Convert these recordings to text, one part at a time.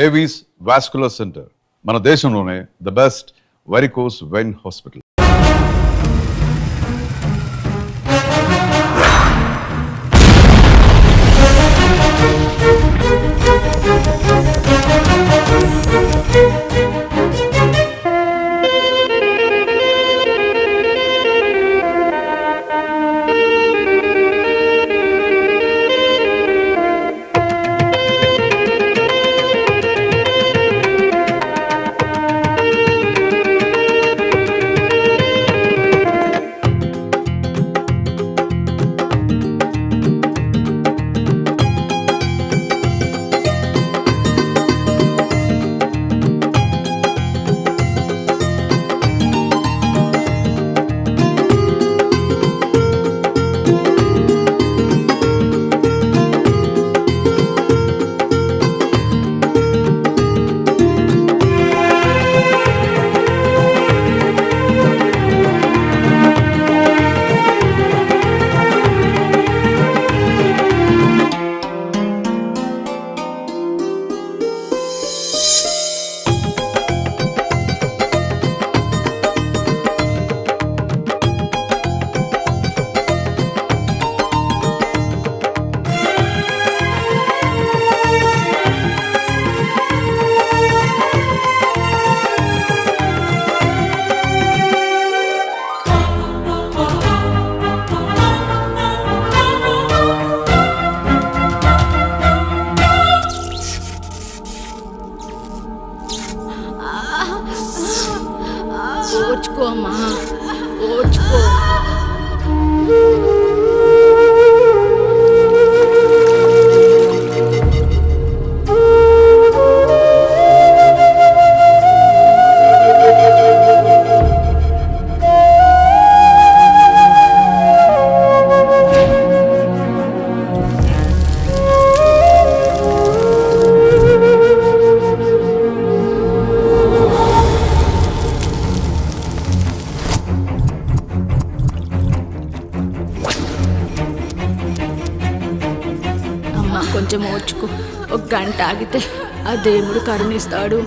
Avis vascular centre మన దేశంలోనే the best varicose vein hospital. ఓర్చుకో అమ్మా, ఓర్చుకో. కొంచెం ఓర్చుకో, ఒక గంట ఆగితే ఆ దేవుడు కరుణిస్తాడు.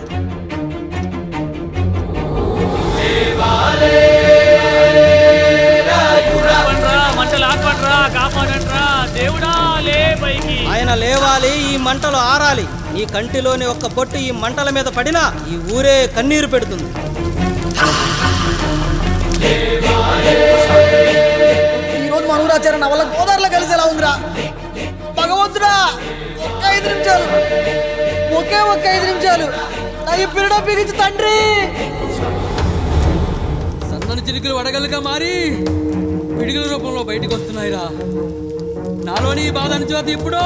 ఆయన లేవాలి, ఈ మంటలు ఆరాలి. నీ కంటిలోని ఒక్క పొట్టు ఈ మంటల మీద పడినా ఈ ఊరే కన్నీరు పెడుతుంది. ఈరోజు మనూరాచార్య నా వల్ల గోదావరిలో కలిసేలా ఉందిరా. భగవంతుడా, ఒక్క 5 నిమిషాలు, ఒక్క 5 నిమిషాలు నా ఈ పిల్లడ బిగించి తండ్రి. సన్నని చిరుకులు వడగలుగా మారి పిడుగుల రూపంలో బయటకు వస్తున్నాయిరా. నాలోని బాధ అనిచోతి. ఇప్పుడు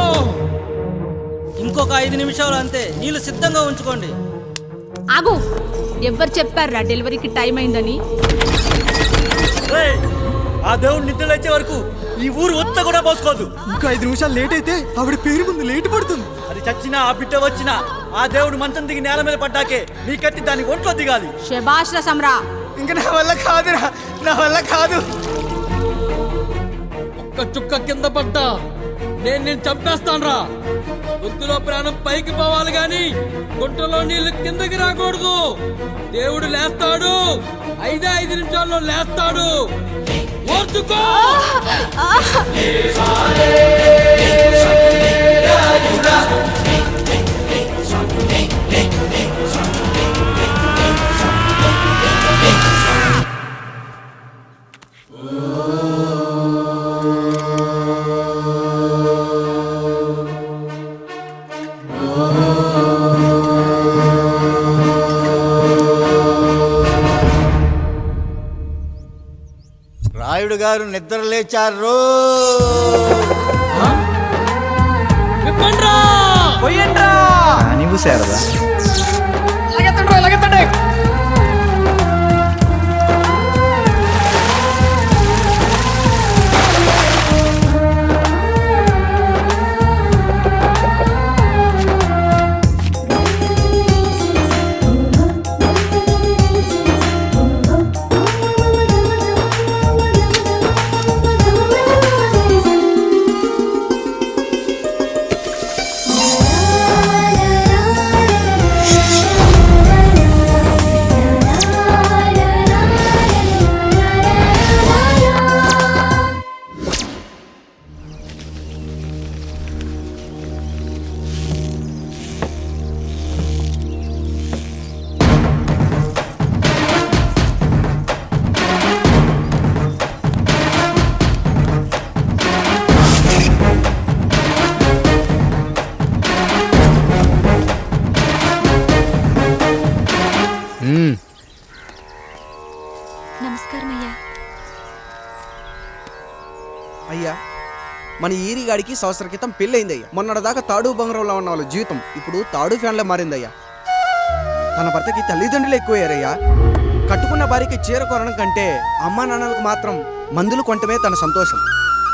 ఇంకొక 5 నిమిషాలు అంతే. నీళ్ళు సిద్ధంగా ఉంచుకోండి. ఆగు, ఎవరు చెప్పారా డెలివరీకి టైం అయిందని? ఆ దేవుడు నిద్ర లేచే వరకు ఈ ఊరు ఒత్త కూడా పోసుకోదు. ఇంకా 5 నిమిషాలు లేట్ అయితే ఆవిడ పేరు ముందు లేట్ పడుతుంది. అది చచ్చినా ఆ బిడ్డ వచ్చినా ఆ దేవుడు మంచం దిగి నేల మీద పడ్డాకే నీ కత్తి దాని ఒంట్లో దిగాలి. శభాష్ రా సమ్రా. ఇంకా నా వల్ల కాదురా, నా వల్ల కాదు. ఒక్క చుక్క కింద పడ్డా నేను చంపేస్తానురా. గొంతులో ప్రాణం పైకి పోవాలి గాని గుంటలో నీళ్లు కిందకి రాకూడదు. దేవుడు లేస్తాడు, 5 నిమిషాల్లో లేస్తాడు. ఓర్చుకో. రాయుడు గారు నిద్ర లేచారు. నువ్వు శారదా మన ఈరిగాడికి సంవత్సరం క్రితం పెళ్ళయిందయ్యా. మొన్నటిదాకా తాడు బంగారంలో ఉన్న వాళ్ళ జీవితం ఇప్పుడు తాడు ఫ్యాన్లో మారిందయ్యా. తన భర్తకి తల్లిదండ్రులు ఎక్కువయ్యారయ్యా. కట్టుకున్న భార్యకి చీర కొనడం కంటే అమ్మా నాన్నలకు మాత్రం మందులు కొనటమే తన సంతోషం.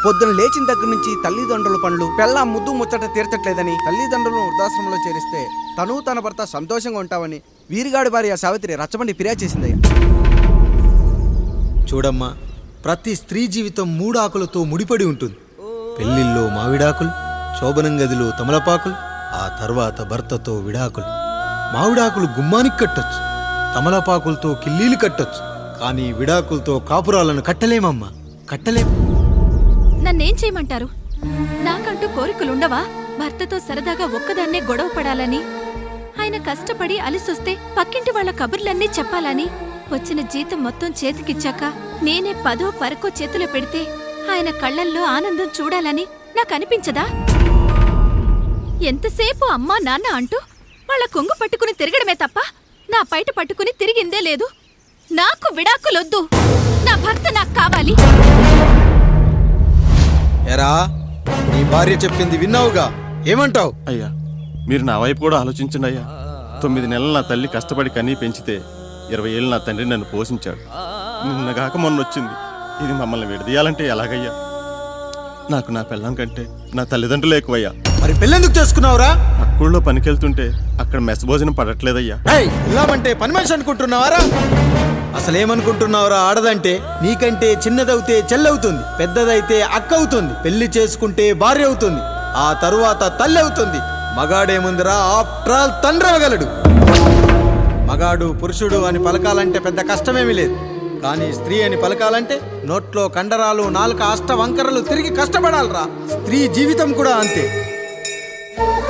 పొద్దున లేచిన దగ్గర నుంచి తల్లిదండ్రుల పనులు పెళ్ళ ముద్దు ముచ్చట తీర్చట్లేదని తల్లిదండ్రులను వృద్ధాశ్రమంలో చేరిస్తే తను తన భర్త సంతోషంగా ఉంటామని వీరిగాడి భార్య సావిత్రి రచ్చబండి ఫిర్యాదు చేసిందయ్యా. చూడమ్మా, ప్రతి స్త్రీ జీవితం 3 ఆకులతో ముడిపడి ఉంటుంది. పెళ్లిల్లో మావిడాకులు, శోభనం గదిలో తమలపాకులు, ఆ తర్వాత భర్తతో విడాకులు. మావిడాకులు గుమ్మానికి కట్టొచ్చు, తమలపాకులతో కిల్లీలు కట్టొచ్చు, కానీ విడాకులతో కాపురాలను కట్టలేమమ్మా, కట్టలేం. నన్నేం చేయమంటారు? నాకంటూ కోరికలుండవా? భర్తతో సరదాగా ఒక్కదాన్నే గొడవ పడాలని, ఆయన కష్టపడి అలిసొస్తే పక్కింటి వాళ్ళ కబుర్లన్నీ చెప్పాలని, వచ్చిన జీతం మొత్తం చేతికిచ్చాక నేనే 10ో 12కో చేతిలో పెడితే ఆయన కళ్ళల్లో ఆనందం చూడాలని నాకనిపించదా? ఎంతసేపు అమ్మా నాన్న అంటూ వాళ్ళ కొంగు పట్టుకుని తిరగడమే తప్ప నా పైట పట్టుకుని తిరిగిందే లేదు. నాకు విడాకులొద్దు, నా భర్త నాకు కావాలి. ఎరా, నీ భార్య చెప్పింది విన్నావుగా, ఏమంటావు? అయ్యా, మీరు నా వైపు కూడా ఆలోచించండి అయ్యా. 9 నెలలు నా తల్లి కష్టపడి కన్నీ పెంచితే 20 ఏళ్ళు నా తండ్రి నన్ను పోషించాడు. నిన్నగాక మొన్న వచ్చింది. ఇది మమ్మల్ని విడదీయాలంటే ఎలాగయ్యా? నాకు నా పిల్లం కంటే నా తల్లిదండ్రులు ఎక్కువయ్యా. మరి పెళ్ళెందుకు చేసుకున్నావురా? పక్కూళ్ళో పనికెళ్తుంటే అక్కడ మెస్ భోజనం పడట్లేదయ్యా. ఇల్లామంటే పని మనిషి అనుకుంటున్నావారా? అసలేమనుకుంటున్నావురా? ఆడదంటే నీకంటే చిన్నదవుతే చెల్లవుతుంది, పెద్దదైతే అక్క అవుతుంది, పెళ్లి చేసుకుంటే భార్య అవుతుంది, ఆ తరువాత తల్లి అవుతుంది. మగాడేముందిరా, ఆఫ్టర్ ఆల్ తండ్రి అవ్వగలడు. మగాడు పురుషుడు అని పలకాలంటే పెద్ద కష్టమేమీ లేదు. కానీ స్త్రీ అని పలకాలంటే నోట్లో కండరాలు, నాలుక అష్టవంకరలు తిరిగి కష్టపడాలరా. స్త్రీ జీవితం కూడా అంతే.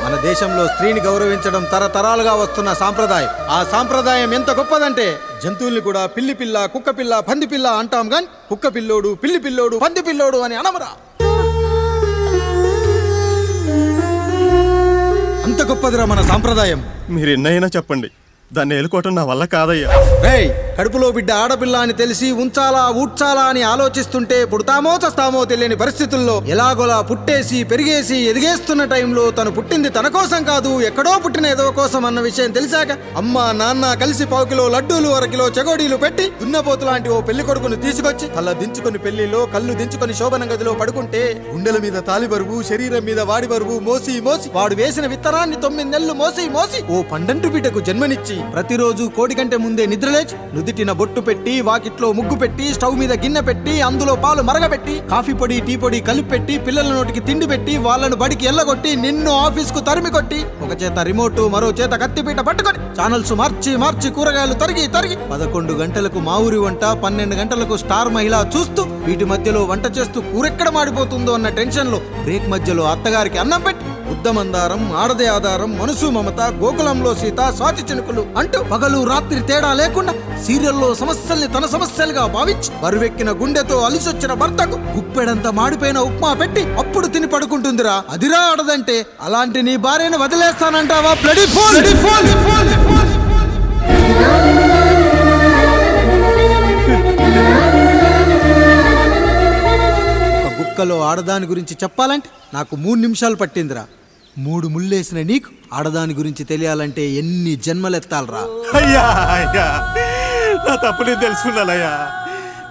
మన దేశంలో స్త్రీని గౌరవించడం తరతరాలుగా వస్తున్న సాంప్రదాయం. ఆ సాంప్రదాయం ఎంత గొప్పదంటే జంతువుల్ని కూడా పిల్లి పిల్ల, కుక్క పిల్ల, పంది పిల్ల అంటాం గాని కుక్క పిల్లోడు, పిల్లి పిల్లోడు, పంది పిల్లోడు అని అనమరా. అంత గొప్పదిరా మన సాంప్రదాయం. మీరు ఎన్నైనా చెప్పండి, దాన్ని ఏలుకోవటం నా వల్ల కాదయ్యా. రేయ్, కడుపులో బిడ్డ ఆడపిల్ల అని తెలిసి ఉంచాలా ఊడ్చాలా అని ఆలోచిస్తుంటే పుడతామో చస్తామో తెలియని పరిస్థితుల్లో ఎలాగోలా పుట్టేసి పెరిగేసి ఎదిగేస్తున్న టైంలో తను పుట్టింది తన కోసం కాదు, ఎక్కడో పుట్టిన ఏదో కోసం అన్న విషయం తెలిసాక అమ్మ నాన్న కలిసి 1 కిలో లడ్డూలు, 1 కిలో చెగోడీలు పెట్టి దున్నపోతు లాంటి ఓ పెళ్లి కొడుకుని తీసుకొచ్చి తల దించుకొని పెళ్లిలో కళ్ళు దించుకొని శోభన గదిలో పడుకుంటే గుండెల మీద తాలి బరువు, శరీరం మీద వాడి బరువు మోసి మోసి వాడు వేసిన విత్తనాన్ని 9 నెలలు మోసి మోసి ఓ పండంటు బిడ్డకు జన్మనిచ్చి ప్రతిరోజు కోడి కంటే ముందే నిద్రలేచి నుదిటిన బొట్టు పెట్టి, వాకిట్లో ముగ్గు పెట్టి, స్టవ్ మీద గిన్నె పెట్టి, అందులో పాలు మరగబెట్టి, కాఫీ పొడి టీ పొడి కలిపి పెట్టి, పిల్లల నోటికి తిండి పెట్టి, వాళ్ళను బడికి ఎల్లగొట్టి, నిన్ను ఆఫీస్కు తరిమి కొట్టి, ఒక చేత రిమోట్ మరో చేత కత్తిపీట పట్టుకొని ఛానల్స్ మార్చి మార్చి కూరగాయలు తరిగి తరిగి 11 గంటలకు మా ఊరి వంట, 12 గంటలకు స్టార్ మహిళ చూస్తూ వీటి మధ్యలో వంట చేస్తూ కూరెక్కడ మాడిపోతుందో అన్న టెన్షన్ లో బ్రేక్ మధ్యలో అత్తగారికి అన్నం పెట్టి ఉద్దమందారం, ఆడదే ఆధారం, మనసు మమత, గోకులంలో సీత, స్వాతి చినుకులు అంటూ పగలు రాత్రి తేడా లేకుండా సీరియల్లో సమస్యల్ని తన సమస్యలుగా భావించి బరువెక్కిన గుండెతో అలిసొచ్చిన భర్తకు గుప్పెడంత మాడిపోయిన ఉప్మా పెట్టి అప్పుడు తిని పడుకుంటుందిరా. అదిరా ఆడదంటే. అలాంటి నీ భార్యను వదిలేస్తానంటావా? Bloody fool! ఒక గుక్కలో ఆడదాని గురించి చెప్పాలంటే నాకు 3 నిమిషాలు పట్టిందిరా. 3 ముళ్ళేసిన నీకు ఆడదాని గురించి తెలియాలంటే ఎన్ని జన్మలెత్తాలరా? అయ్యా అయ్యా, నా తప్పు నేను తెలుసుకున్నానయ్యా.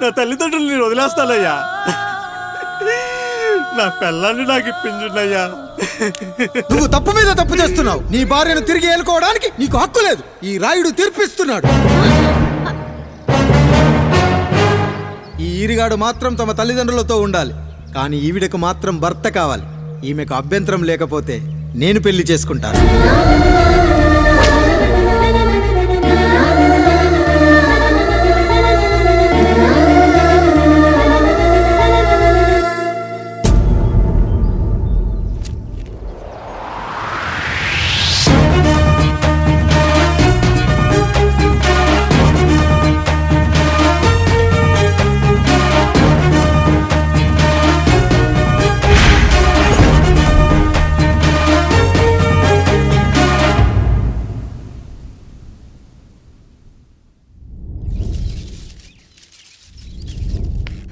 నా తల్లిదండ్రులు నేను వదిలేస్తానయ్యా. నా పిల్లాన్ని నాకు ఇప్పించున్నాయ్యా. నువ్వు తప్పు మీద తప్పు చేస్తున్నావు. నీ భార్యను తిరిగి ఏలుకోవడానికి నీకు హక్కు లేదు. ఈ రాయుడు తీర్పిస్తున్నాడు. ఈ ఈరిగాడు మాత్రం తమ తల్లిదండ్రులతో ఉండాలి, కానీ ఈవిడకు మాత్రం భర్త కావాలి. ఈమెకు అభ్యంతరం లేకపోతే నేను పెళ్లి చేసుకుంటాను.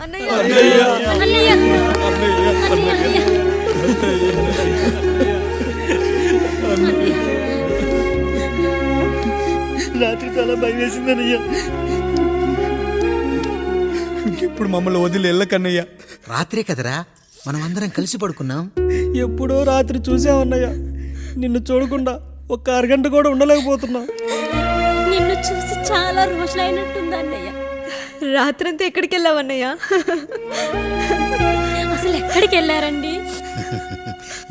అన్నయ్య, అన్నయ్య, అన్నయ్య. రాత్రి చాలా భయం వేసిందనయ్యా. ఇప్పుడు మమ్మల్ని వదిలి వెళ్ళకన్నయ్యా. రాత్రే కదరా మనం అందరం కలిసి పడుకున్నాం. ఎప్పుడో రాత్రి చూసామన్నయ్యా, నిన్ను చూడకుండా ఒక్క అరగంట కూడా ఉండలేకపోతున్నా. నిన్ను చూసి చాలా రోజులైనట్టుంది అన్నయ్య. రాత్రంతా ఎక్కడికి వెళ్ళావన్నయ్యా? అసలు ఎక్కడికి వెళ్ళారండి?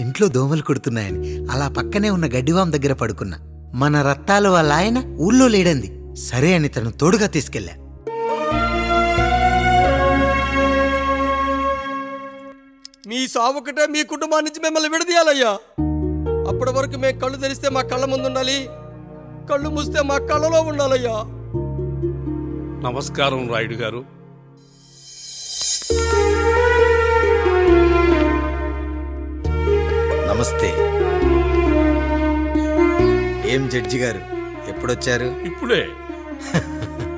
ఇంట్లో దోమలు కుడుతున్నాయని అలా పక్కనే ఉన్న గడ్డివాం దగ్గర పడుకున్నా. మన రత్తాలు వాళ్ళ ఆయన ఊళ్ళో లేడంది. సరే అని తను తోడుగా తీసుకెళ్ళా. మీ సావుకటే మీ కుటుంబం నుంచి మిమ్మల్ని విడదీయాలయ్యా. అప్పటి వరకు మేము కళ్ళు తెరిస్తే మా కళ్ళ ముందు ఉండాలి, కళ్ళు మూస్తే మా కళ్ళలో ఉండాలయ్యా. నమస్కారం రాయుడు గారు. నమస్తే. ఏం జడ్జి గారు ఎప్పుడొచ్చారు? ఇప్పుడే.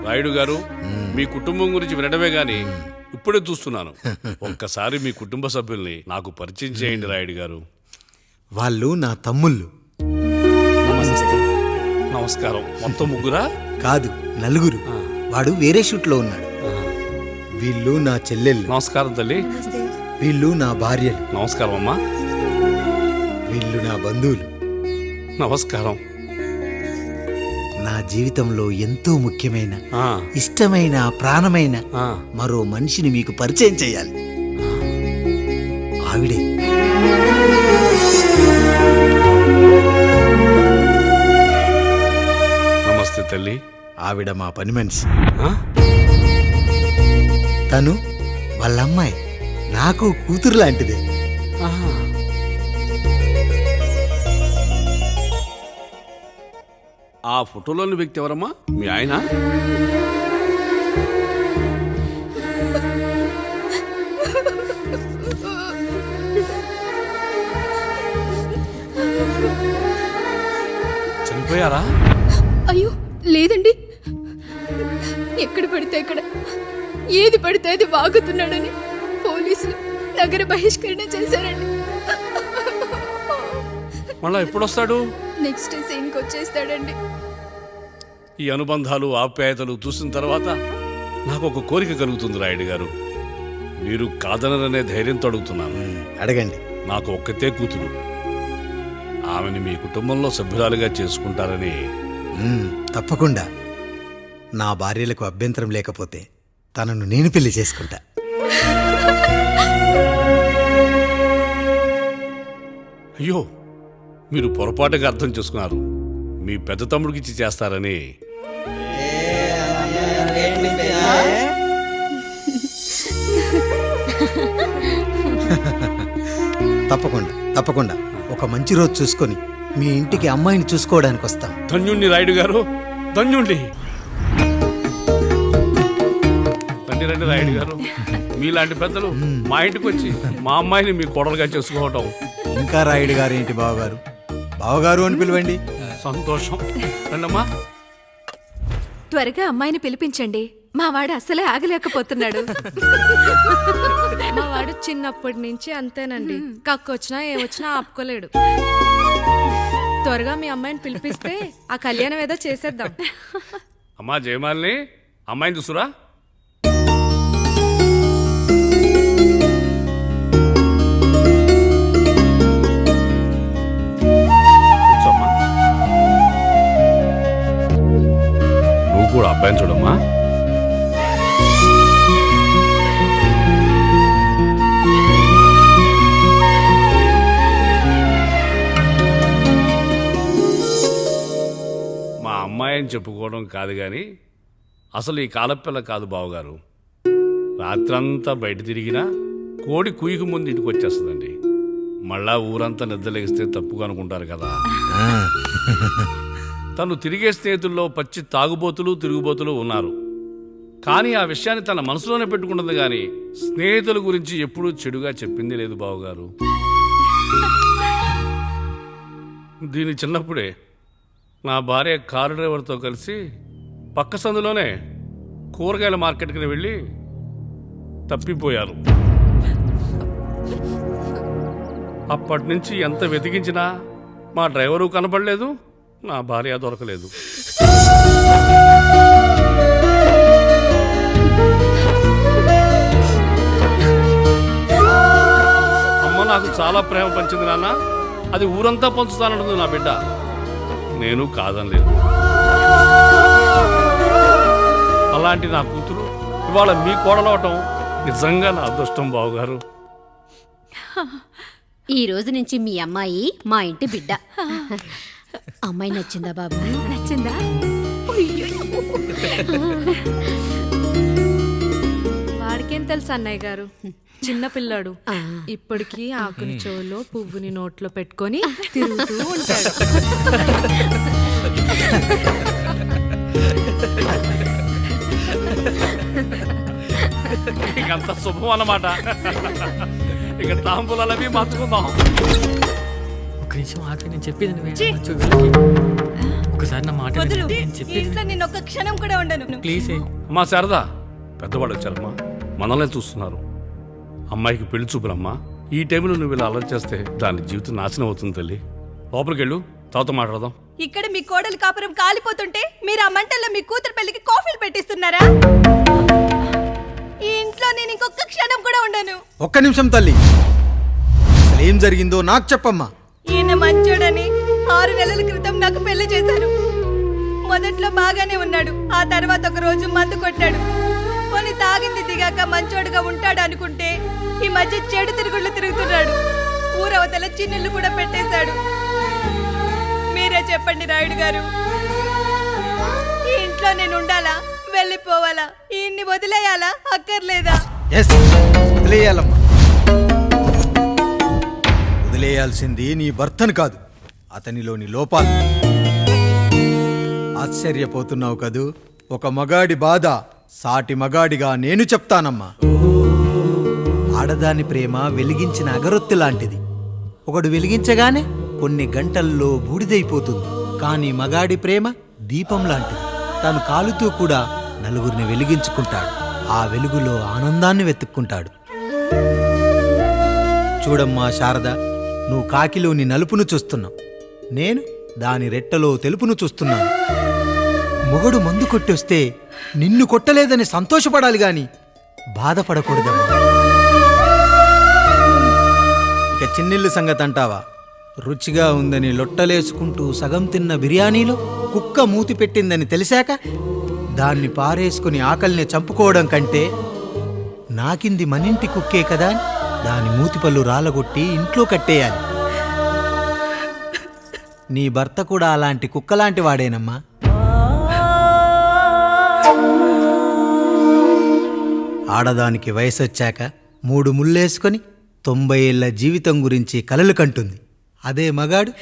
రాయుడు గారు, మీ కుటుంబం గురించి వినడమే గాని ఇప్పుడే చూస్తున్నాను. ఒక్కసారి మీ కుటుంబ సభ్యుల్ని నాకు పరిచయం చేయండి రాయుడు గారు. వాళ్ళు నా తమ్ముళ్ళు. నమస్కారం. మొత్తం ముగ్గురా? కాదు, నలుగురు. వాడు వేరే షూట్లో ఉన్నాడు. వీళ్ళు నా చెల్లెళ్ళు. నమస్కారం తల్లి. వీళ్ళు నా భార్యలు. నమస్కారం అమ్మా. వీళ్ళు నా బంధువులు. నమస్కారం. నా జీవితంలో ఎంతో ముఖ్యమైన, ఆ, ఇష్టమైన, ప్రాణమైన ఆ. మరో మనిషిని మీకు పరిచయం చేయాలి. ఆవిడే నమస్తే తల్లి. ఆవిడ మా పని మనిషి. ఆ? తను వాళ్ళ అమ్మాయి. నాకు కూతురు లాంటిదే. ఆహా. ఆ ఫోటోలోని వ్యక్తి ఎవరమ్మా? మీ ఆయన? చనిపోయారా? అయ్యో లేదండి, ఎక్కడ పడితే అక్కడ ఏది పడితే అది వాగుతున్నాడని పోలీసులు నగర బహిష్కరణ చేశారండి. మళ్ళా ఎప్పుడొస్తాడు? నెక్స్ట్ సీన్కి వచ్చేస్తాడండి. ఈ అనుబంధాలు, ఆప్యాయతలు చూసిన తర్వాత నాకు ఒక కోరిక కలుగుతుంది రాయుడు గారు. మీరు కాదనరనే ధైర్యంతో అడుగుతున్నాను. అడగండి. నాకు ఒక్కతే కూతురు. ఆమెని మీ కుటుంబంలో సభ్యురాలుగా చేసుకుంటారని. తప్పకుండా. నా భార్యలకు అభ్యంతరం లేకపోతే తనను నేను పెళ్లి చేసుకుంటా. అయ్యో, మీరు పొరపాటుగా అర్థం చేసుకున్నారు. మీ పెద్ద తమ్ముడికి ఇచ్చి చేస్తారని. తప్పకుండా తప్పకుండా ఒక మంచి రోజు చూసుకొని మీ ఇంటికి అమ్మాయిని చూసుకోవడానికి వస్తాం. ధన్యుణ్ణి రాయుడు గారు, ధన్యుణ్ణి. రండి రండి రాయుడు గారు. మీలాంటి పెద్దలు మా ఇంటికి వచ్చి మా అమ్మాయిని మీ కోడలుగా చేసుకోవటం. ఇంకా రాయుడు గారు ఏంటి బావగారు? బావగారు అని పిలవండి. సంతోషం. రండమ్మా. త్వరగా అమ్మాయిని పిలిపించండి. మా వాడు అసలే ఆగలేకపోతున్నాడు. మా వాడు చిన్నప్పటి నుంచి అంతేనండి, కక్కొచ్చినా ఏమొచ్చినా ఆపుకోలేడు. త్వరగా మీ అమ్మాయిని పిలిపిస్తే ఆ కళ్యాణం ఏదో చేసేద్దాం. అమ్మా జయమాలిని, అమ్మాయిని చూసురా. కూర్చోమ్మా. నువ్వు కూడా అబ్బాయిని చూడమ్మా. మా అమ్మాయి అని చెప్పుకోవడం కాదు కానీ అసలు ఈ కాలపిల్ల కాదు బావగారు. రాత్రంతా బయట తిరిగినా కోడి కుయ్యకు ముందు ఇంటికి వచ్చేస్తుందండి. మళ్ళా ఊరంతా నిద్రలేగిస్తే తప్పుగా అనుకుంటారు కదా. తను తిరిగే స్నేహితుల్లో పచ్చి తాగుబోతులు, తిరుగుబోతులు ఉన్నారు. కానీ ఆ విషయాన్ని తన మనసులోనే పెట్టుకుంటుంది కానీ స్నేహితుల గురించి ఎప్పుడూ చెడుగా చెప్పింది లేదు బావగారు. దీని చిన్నప్పుడే నా భార్య కారు డ్రైవర్తో కలిసి పక్క సందులోనే కూరగాయల మార్కెట్కి వెళ్ళి తప్పిపోయారు. అప్పటి నుంచి ఎంత వెతికించినా మా డ్రైవరు కనపడలేదు, నా భార్య దొరకలేదు. నాకు చాలా ప్రేమ పంచింది నాన్న. అది ఊరంతా పంచుతానంటుంది నా బిడ్డ. నేను కాదనలేదు. అలాంటి నా కూతురు ఇవాళ మీ కోడలవటం నిజంగా నా అదృష్టం బావగారు. ఈ రోజు నుంచి మీ అమ్మాయి మా ఇంటి బిడ్డ. అమ్మాయి నచ్చిందా బాబు? నచ్చిందా? వాడికేం తెలుసు అన్నయ్య గారు, చిన్న పిల్లాడు. ఇప్పటికీ ఆకుని చెవులో పువ్వుని నోట్లో పెట్టుకొని తిరుగుతూ ఉంటాడు. ఇకంత శుభం అన్నమాట. ఇక తాంబూలవి మార్చుకుందాం. ఒక నిమిషం ఆగి, నేను చెప్పేది ఒకసారి నా మాట నేను ఒక్క క్షణం కూడా ఉండను. ప్లీజ్. అమ్మా శారదా, పెద్దవాళ్ళు వచ్చారమ్మా, మనల్ని చూస్తున్నారు. అమ్మాయికి పెళ్లి చూపులమ్మా. ఈ టైంలో నువ్వు ఇలా అలర్ట్ చేస్తే దాని జీవితం నాశనం అవుతుంది తల్లి. లోపలికి వెళ్ళు, తర్వాత మాట్లాడదాం. ఇక్కడ మీ కోడలు కాపురం కాలిపోతుంటే మీరు ఆ మంటల్లో మీ కూతురు పెళ్లికి కాఫీలు పెట్టిస్తున్నారా? ఈ ఇంట్లో నేను ఇంకొక క్షణం కూడా ఉండను. ఒక్క నిమిషం తల్లి, అసలు ఏం జరిగిందో నాకు చెప్పమ్మా. ఈయన మంచోడని 6 నెలల క్రితం నాకు పెళ్లి చేశారు. మొదట్లో బాగానే ఉన్నాడు. ఆ తర్వాత ఒక రోజు మందు కొట్టాడు. పోనీ తాగింది దిగాక మంచోడుగా ఉంటాడు అనుకుంటే ఈ మధ్య చెడు తిరుగుళ్ళు తిరుగుతున్నాడు. ఊరవతల చిన్నులు కూడా పెట్టేశాడు. మీరే చెప్పండి రాయుడు గారు, ఈ ఇంట్లో నేను ఉండాలా, వెళ్ళిపోవాలా, ఈయన్ని వదిలేయాలా, అక్కర్లేదా? ఎస్, వదిలేయాలమ్మా. వదిలేయాల్సింది నీ భర్తను కాదు, అతనిలోని లోపాలు. ఆశ్చర్యపోతున్నావు కదూ? ఒక మగాడి బాధ సాటి మగాడిగా నేను చెప్తానమ్మా. ఆడదాని ప్రేమ వెలిగించిన అగరొత్తి లాంటిది. ఒకడు వెలిగించగానే కొన్ని గంటల్లో బూడిదైపోతుంది. కానీ మగాడి ప్రేమ దీపం లాంటిది. తాను కాలుతూ కూడా నలుగురిని వెలిగించుకుంటాడు. ఆ వెలుగులో ఆనందాన్ని వెతుక్కుంటాడు. చూడమ్మా శారద, నువ్వు కాకిలోని నలుపును చూస్తున్నావు, నేను దాని రెట్టలో తెలుపును చూస్తున్నాను. మొగడు మందు కొట్టొస్తే నిన్ను కొట్టలేదని సంతోషపడాలి గాని బాధపడకూడదమ్మా. ఇక చిన్నిల్లు సంగతి అంటావా? రుచిగా ఉందని లొట్టలేసుకుంటూ సగం తిన్న బిర్యానీలో కుక్క మూతి పెట్టిందని తెలిసాక దాన్ని పారేసుకుని ఆకలిని చంపుకోవడం కంటే నాకింది మనింటి కుక్కే కదా అని దాని మూతిపళ్ళు రాలగొట్టి ఇంట్లో కట్టేయాలి. నీ భర్త కూడా అలాంటి కుక్కలాంటి వాడేనమ్మా. ఆడదానికి వయసొచ్చాక 3 ముళ్ళేసుకొని 90 ఏళ్ల జీవితం గురించి కలలు కంటుంది. అదే మగాడు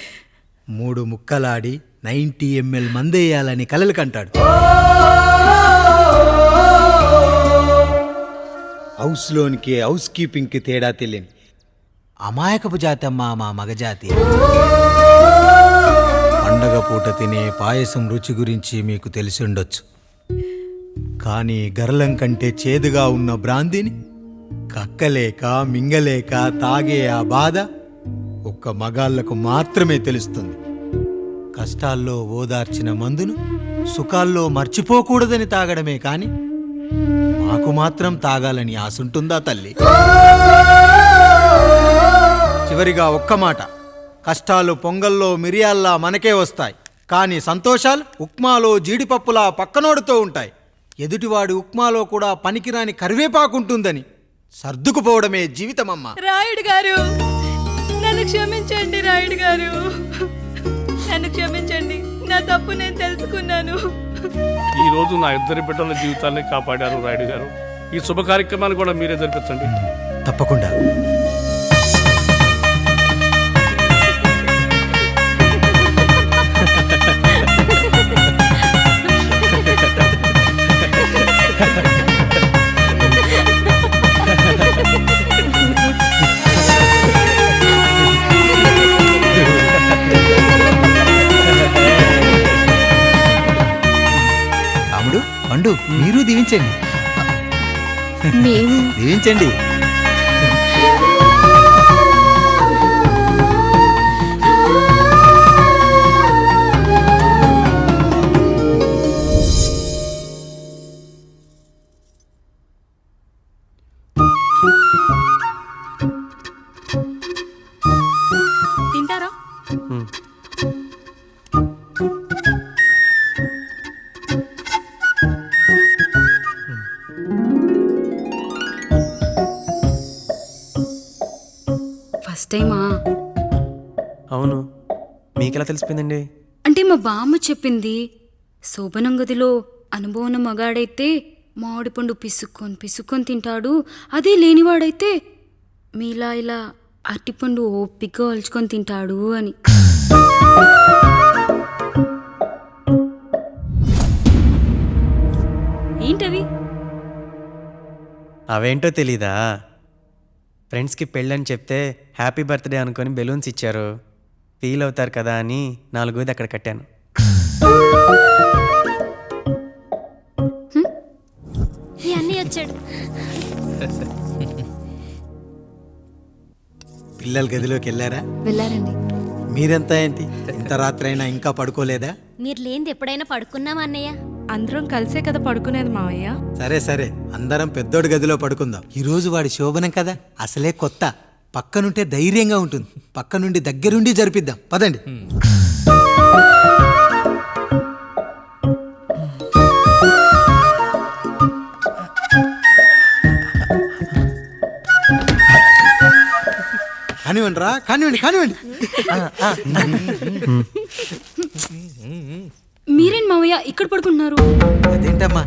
3 ముక్కలాడి 90 ml మందేయాలని కలలు కంటాడు. హౌస్లోనికి హౌస్ కీపింగ్కి తేడా తెలియని అమాయకపు జాతమ్మా మా మగజాతి. పండగ పూట తినే పాయసం రుచి గురించి మీకు తెలిసి ఉండొచ్చు. కానీ గరళం కంటే చేదుగా ఉన్న బ్రాందీని కక్కలేక మింగలేక తాగే ఆ బాధ ఒక్క మగాళ్లకు మాత్రమే తెలుస్తుంది. కష్టాల్లో ఓదార్చిన మందును సుఖాల్లో మర్చిపోకూడదని తాగడమే కాని మాకు మాత్రం తాగాలని ఆశుంటుందా తల్లి? చివరిగా ఒక్క మాట, కష్టాలు పొంగల్లో మిరియాల్లా మనకే వస్తాయి, కానీ సంతోషాలు ఉప్మాలో జీడిపప్పులా పక్కనోడుతూ ఉంటాయి. ఎదుటివాడి ఉప్మాలో కూడా పనికిరాని కరివేపాకుంటుందని సర్దుకుపోవడమే జీవితమమ్మా. రాయుడు గారు, నన్ను క్షమించండి. రాయుడు గారు, నన్ను క్షమించండి. నా తప్పు నేను తెలుసుకున్నాను. ఈ రోజు నా 2 బిడ్డల జీవితాన్ని కాపాడారు రాయుడు గారు. ఈ శుభ కార్యక్రమాన్ని కూడా మీరే జరిపించండి. తప్పకుండా. రాముడు, పండు, మీరు దీవించండి. దీవించండి. ఫస్ట్ టైమా? అవును, మీకెలా తెలిసిపోయిందండి? అంటే మా బామ్మ చెప్పింది. శోభనం గదిలో అనుభవం మగాడైతే మామిడి పండు పిసుక్కొని తింటాడు, అదే లేనివాడైతే మీలా ఇలా అరటిపండు ఓపిగ్గా ఒలుచుకొని తింటాడు అని. ఏంటవి? అవేంటో తెలీదా? ఫ్రెండ్స్కి పెళ్ళని చెప్తే హ్యాపీ బర్త్డే అనుకొని బెలూన్స్ ఇచ్చారు, ఫీల్ అవుతారు కదా అని 4 అక్కడ కట్టాను. ఈ అన్నీ వచ్చాడు. పిల్లల గదిలోకి వెళ్ళారా? వెళ్ళారండి. మీరెంత ఏంటి ఇంత రాత్రి అయినా ఇంకా పడుకోలేదా? మీరు లేనిది ఎప్పుడైనా పడుకున్నామా అన్నయ్య? అందరం కలిసే కదా పడుకునేది మావయ్య. సరే అందరం పెద్దోడి గదిలో పడుకుందాం. ఈ రోజు వాడి శోభనం కదా, అసలే కొత్త. పక్కనుంటే ధైర్యంగా ఉంటుంది, పక్క నుండి దగ్గరుండి జరిపిద్దాం. పదండి. కానివ్వండి రా, కానివ్వండి. మీరేంటి మావయ్య ఇక్కడ పడుకుంటున్నారు? అదేంటమ్మా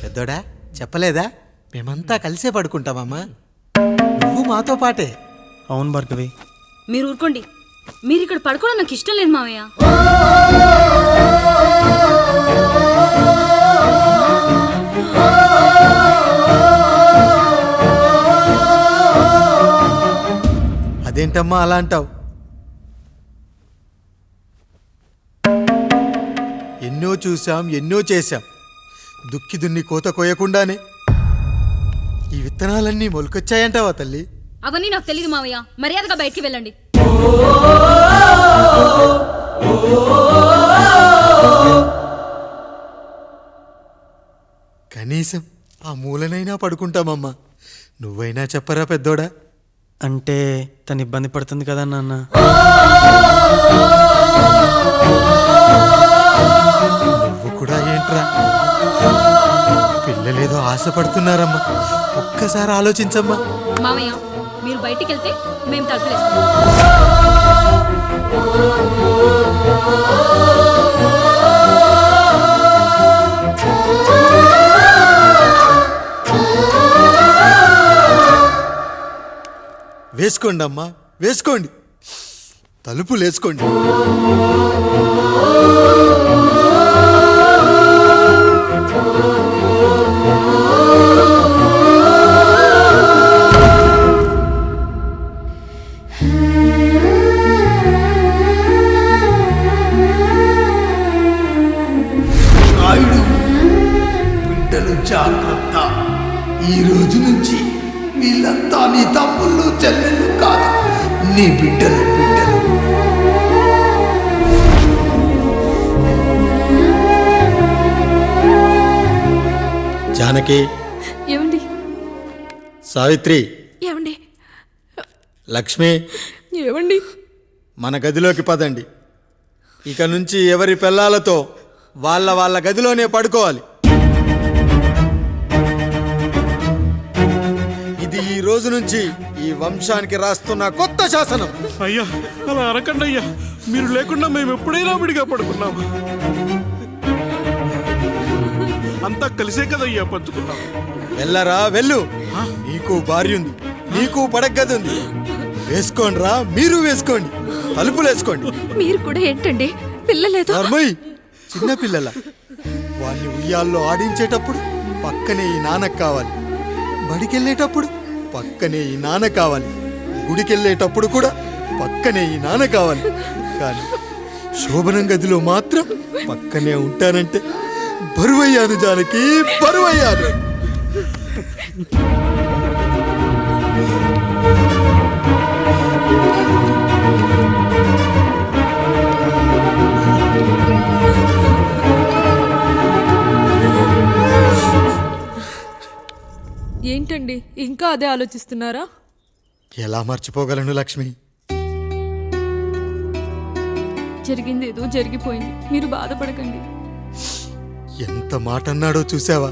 పెద్దోడా, చెప్పలేదా? మేమంతా కలిసే పడుకుంటామమ్మా, నువ్వు మాతో పాటే. అవును భార్గవి. మీరు ఊరుకోండి, మీరు ఇక్కడ పడుకోవడం నాకు ఇష్టం లేదు మావయ్య. అదేంటమ్మా అలా అంటావు? ఎన్నో చూసాం, ఎన్నో చేశాం. దుక్కి దున్ని కోత కోయకుండానే ఈ విత్తనాలన్నీ మొలకొచ్చాయంటావా తల్లి? అవన్నీ నాకు తెలియదు మావయ్య, మర్యాదగా బయటికి వెళ్ళండి. కనీసం ఆ మూలనైనా పడుకుంటామమ్మా. నువ్వైనా చెప్పరా పెద్దోడా? అంటే తను ఇబ్బంది పడుతుంది కదా నాన్న. నువ్వు కూడా ఏంట్రా, పిల్లలేదో ఆశపడుతున్నారమ్మా. ఒక్కసారి ఆలోచించమ్మా. మావయ్య మీరు బయటికి వెళ్తే మేము తలుపులేసుకుంటాం. వేసుకోండి అమ్మా, వేసుకోండి, తలుపులు వేసుకోండి. బిడ్డలు జాగ్రత్త, ఈ రోజు నుంచి వీళ్ళంతా నీ తమ్ముళ్ళు చెల్లెళ్ళు కాదు, నీ బిడ్డలు. జానకి, ఏమండి? సావిత్రి, ఏమండి? లక్ష్మి, ఏమండి? మన గదిలోకి పదండి. ఇక నుంచి ఎవరి పిల్లలతో వాళ్ళ గదిలోనే పడుకోవాలి. ఇది ఈ రోజు నుంచి ఈ వంశానికి రాస్తున్న కొత్త శాసనం. అయ్యా అలా అరకండి అయ్యా, మీరు లేకుండా మేము ఎప్పుడైనా విడిగా పడుకున్నాము. అంతా కలిసే కదయ్యా పంచుకున్నాం. వెళ్ళరా వెళ్ళు, నీకు భార్య ఉంది, నీకు పడగది ఉంది. వేసుకోండి రా, మీరు వేసుకోండి, తలుపులు వేసుకోండి. మీరు కూడా ఏంటండి పిల్లలేదు? చిన్న పిల్లల వాళ్ళని ఉయ్యాల్లో ఆడించేటప్పుడు పక్కనే ఈ నాన్న కావాలి, బడికెళ్ళేటప్పుడు పక్కనే ఈ నాన్న కావాలి, గుడికెళ్ళేటప్పుడు కూడా పక్కనే ఈ నాన్న కావాలి. కానీ శోభనం గదిలో మాత్రం పక్కనే ఉంటానంటే బరువయ్యాను జానకి, బరువయ్యాను. ఏంటండి ఇంకా అదే ఆలోచిస్తున్నారా? ఎలా మర్చిపోగలను లక్ష్మి? జరిగింది ఏదో జరిగిపోయింది, మీరు బాధపడకండి. ఎంత మాట అన్నాడో చూసావా?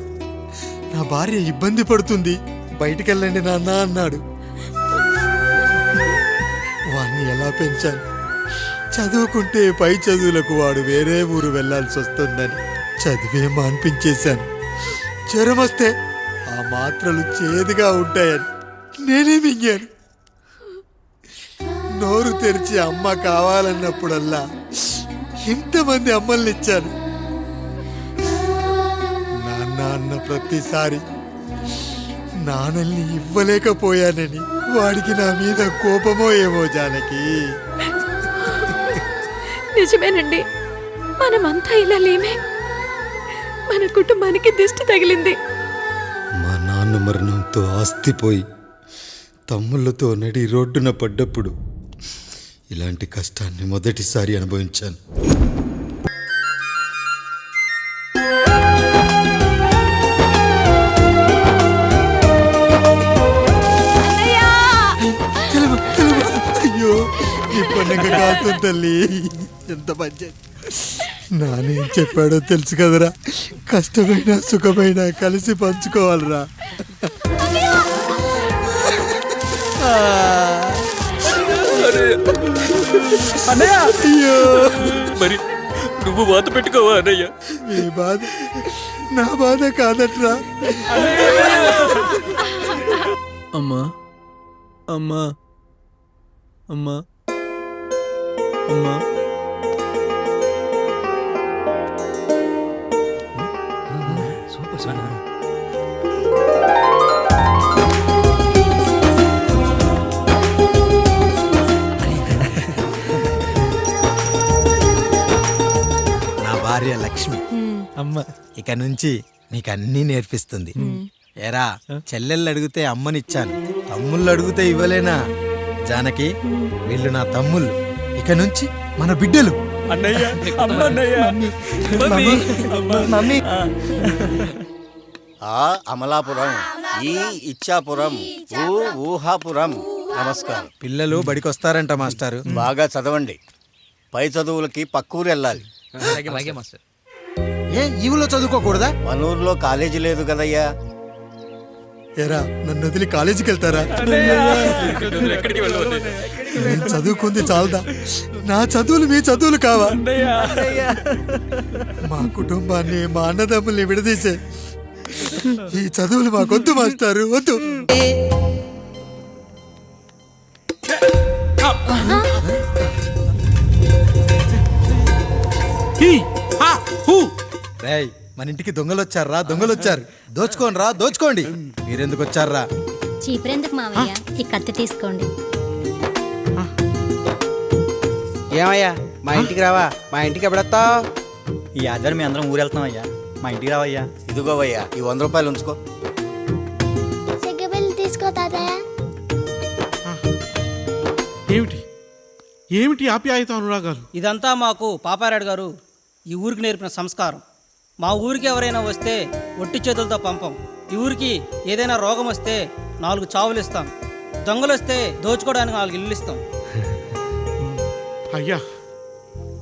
నా భార్య ఇబ్బంది పడుతుంది, బయటికెళ్ళండి నాన్న అన్నాడు. వాడిని ఎలా పెంచాను? చదువుకుంటే పై చదువులకు వాడు వేరే ఊరు వెళ్లాల్సి వస్తుందని చదివే మాన్పించేశాను. జ్వరం వస్తే ఆ మాత్రలు చేదుగా ఉంటాయని నేనే మింగాను. నోరు తెరిచి అమ్మ కావాలన్నప్పుడల్లా ఇంతమంది అమ్మల్ని ఇచ్చాను. నాన్న అన్న ప్రతిసారి నాన్నల్ని ఇవ్వలేకపోయానని వాడికి నా మీద కోపమో ఏమో జానకి. నిజమేనండి, మనమంతా ఇలా లేమే. మన కుటుంబానికి దిష్టి తగిలింది. మా నాన్న మరణంతో ఆస్తిపోయి తమ్ముళ్ళతో నడి రోడ్డున పడ్డప్పుడు ఇలాంటి కష్టాన్ని మొదటిసారి అనుభవించాను. అయ్యో ఈ పండుగ కాదు తల్లి, ఎంత పంచాయతీ. నానేం చెప్పాడో తెలుసు కదరా, కష్టమైనా సుఖమైనా కలిసి పంచుకోవాలరా. అయ్యో మరి నువ్వు బాధ పెట్టుకోవా అన్నయ్య? ఈ బాధ నా బాధ కాదట్రా. అమ్మా అమ్మా అమ్మా అమ్మా నా భార్య లక్ష్మి అమ్మ ఇక నుంచి నీకు అన్నీ నేర్పిస్తుంది. ఏరా, చెల్లెళ్ళు అడిగితే అమ్మనిచ్చాను, తమ్ముళ్ళు అడిగితే ఇవ్వలేనా? జానకి, వీళ్ళు నా తమ్ముళ్ళు, ఇక నుంచి మన బిడ్డలు. అమలాపురం, ఈ ఇచ్చాపురం, ఊహాపురం. నమస్కారం. పిల్లలు బడికొస్తారంట మాస్టారు. బాగా చదవండి, పై చదువులకి పక్కూరు వెళ్ళాలి. ఏ ఈ ఊళ్ళో చదువుకోకూడదా? మన ఊర్లో కాలేజీ లేదు కదయ్యా. ఏరా, నన్ను వదిలి కాలేజీకి వెళ్తారా? నేను చదువుకుంది చాలదా? నా చదువులు మీ చదువులు కావా? మా కుటుంబాన్ని, మా అన్నదమ్ముల్ని విడదీసే ఈ చదువులు మాకొద్దు మాస్టారు, వద్దు. రేయ్, మన ఇంటికి దొంగలు వచ్చారా? దొంగలు వచ్చారు. దోచుకోండి రా, దోచుకోండి. మీరెందుకు వచ్చారా? చీపురెందుకు మావయ్య, ఈ కత్తి తీసుకోండి. ఏమయ్యా, మా ఇంటికి రావా? మా ఇంటికి ఎప్పుడొస్తావు? ఈ ఆధారం మీ అందరం ఊరెళ్తాం అయ్యా, మా ఇంటికి రావయ్యా. ఇదిగోవయ్యా, ఈ 100 రూపాయలు ఉంచుకో. తీసుకో తాతయ్య. ఏమిటి ఏమిటి ఆప్యాయత అనురాగాలు? ఇదంతా మాకు పాపారాయుడు గారు ఈ ఊరికి నేర్పిన సంస్కారం. మా ఊరికి ఎవరైనా వస్తే ఒట్టి చేతులతో పంపం. ఈ ఊరికి ఏదైనా రోగం వస్తే 4 చావులు ఇస్తాం. దొంగలు వస్తే దోచుకోవడానికి 4 ఇల్లు ఇస్తాం. అయ్యా,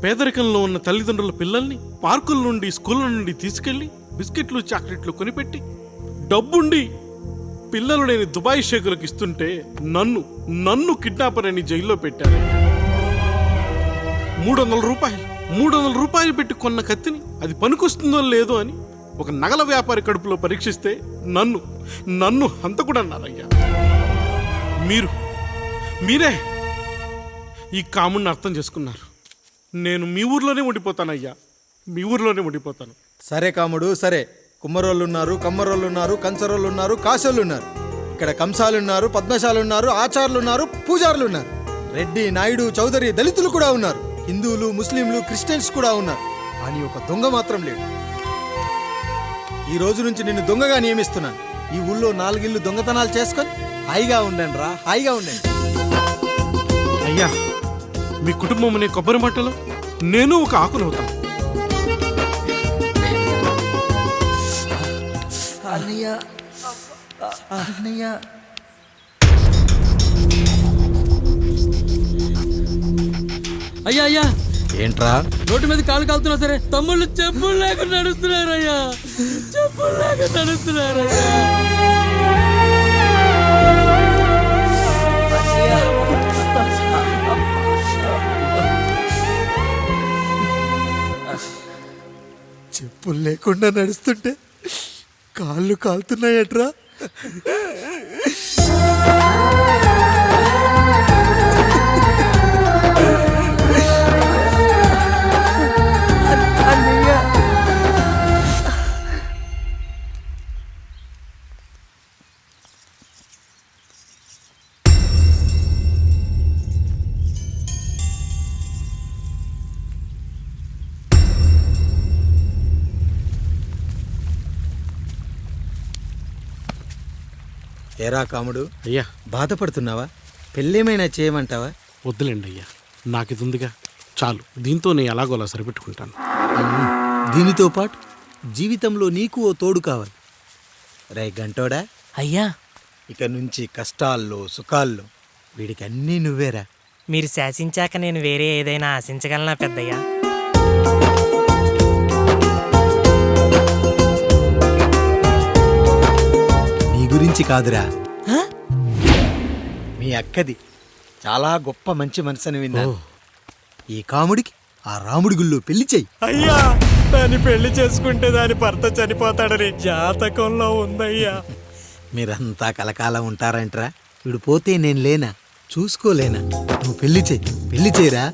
పేదరికంలో ఉన్న తల్లిదండ్రుల పిల్లల్ని పార్కుల నుండి, స్కూళ్ళ నుండి తీసుకెళ్లి బిస్కెట్లు, చాక్లెట్లు కొనిపెట్టి డబ్బుండి పిల్లలు లేని దుబాయ్ షేకులకు ఇస్తుంటే నన్ను కిడ్నాపర్ అని జైల్లో పెట్టారు. 300 రూపాయలు పెట్టి కొన్న కత్తిని అది పనికొస్తుందో లేదో అని ఒక నగల వ్యాపారి కడుపులో పరీక్షిస్తే నన్ను హంతకుడు అన్నారయ్యా. మీరే ఈ కాముడిని అర్థం చేసుకున్నారు. నేను మీ ఊర్లోనే ఉండిపోతానయ్యా, మీ ఊర్లోనే ఉండిపోతాను. సరే కాముడు, సరే. కుమ్మరోళ్ళున్నారు, కమ్మరోళ్ళున్నారు, కంచరోళ్ళున్నారు, కాశోళ్ళున్నారు. ఇక్కడ కంసాలున్నారు, పద్మశాలున్నారు, ఆచార్యులున్నారు, పూజారులున్నారు. రెడ్డి, నాయుడు, చౌదరి, దళితులు కూడా ఉన్నారు. హిందువులు, ముస్లింలు, క్రిస్టియన్స్ కూడా ఉన్నారు. కానీ ఒక దొంగ మాత్రం లేడు. ఈ రోజు నుంచి నిన్ను దొంగగా నియమిస్తున్నాను. ఈ ఊళ్ళో 4 ఇళ్ళు దొంగతనాలు చేసుకొని హాయిగా ఉండండి రా, హాయిగా ఉండండి. అయ్యా, మీ కుటుంబం అనే కొబ్బరి మట్టలో నేను ఒక ఆకునవుతాను. అయ్యా అయ్యా, ఏంట్రా? రోడ్డు మీద కాలు కాలుతున్నా సరే తమ్ముళ్ళు చెప్పులు లేకుండా నడుస్తున్నారయ్యా, చెప్పులు లేకుండా నడుస్తున్నారయ్యా. చెప్పులు లేకుండా నడుస్తుంటే కాళ్ళు కాలుతున్నాయట్రా. ఏరా కాముడు, అయ్యా బాధపడుతున్నావా? పెళ్ళేమైనా చేయమంటావా? వద్దులేండి అయ్యా, నాకు ఇది ఉందిగా చాలు, దీంతో నేను ఎలాగోలా సరిపెట్టుకుంటాను. దీనితో పాటు జీవితంలో నీకు ఓ తోడు కావాలి. రే గంటోడా, అయ్యా ఇక నుంచి కష్టాల్లో సుఖాల్లో వీడికి అన్నీ నువ్వేరా. మీరు శాసించాక నేను వేరే ఏదైనా ఆశించగలనా పెద్దయ్యా? నీ గురించి కాదురా, మీ అక్కది చాలా గొప్ప మంచి మనసుని విన్నాను. ఈ కాముడికి ఆ రాముడి గుళ్ళో పెళ్లి చెయ్యి. అయ్యా, దాన్ని పెళ్లి చేసుకుంటే దాని భర్త చనిపోతాడని జాతకంలో ఉందయ్యా. మీరంతా కలకాలం ఉంటారంట్రా. వీడు పోతే నేను లేనా, చూసుకోలేనా? నువ్వు పెళ్లి చెయ్యి, పెళ్లి చేయరా.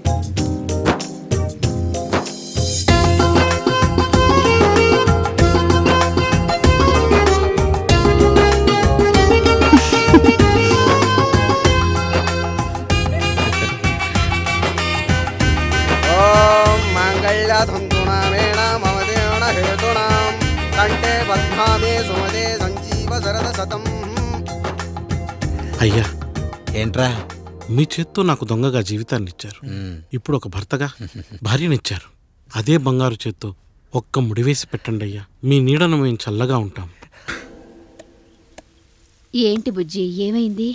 అయ్యా, ఏంట్రా? మీ చేత్తో నాకు దొంగగా జీవితాన్ని ఇచ్చారు, ఇప్పుడు ఒక భర్తగా భార్యనిచ్చారు. అదే బంగారు చేత్తో ఒక్క ముడివేసి పెట్టండి అయ్యా, మీ నీడను మేము చల్లగా ఉంటాం. ఏంటి బుజ్జి, ఏమైంది?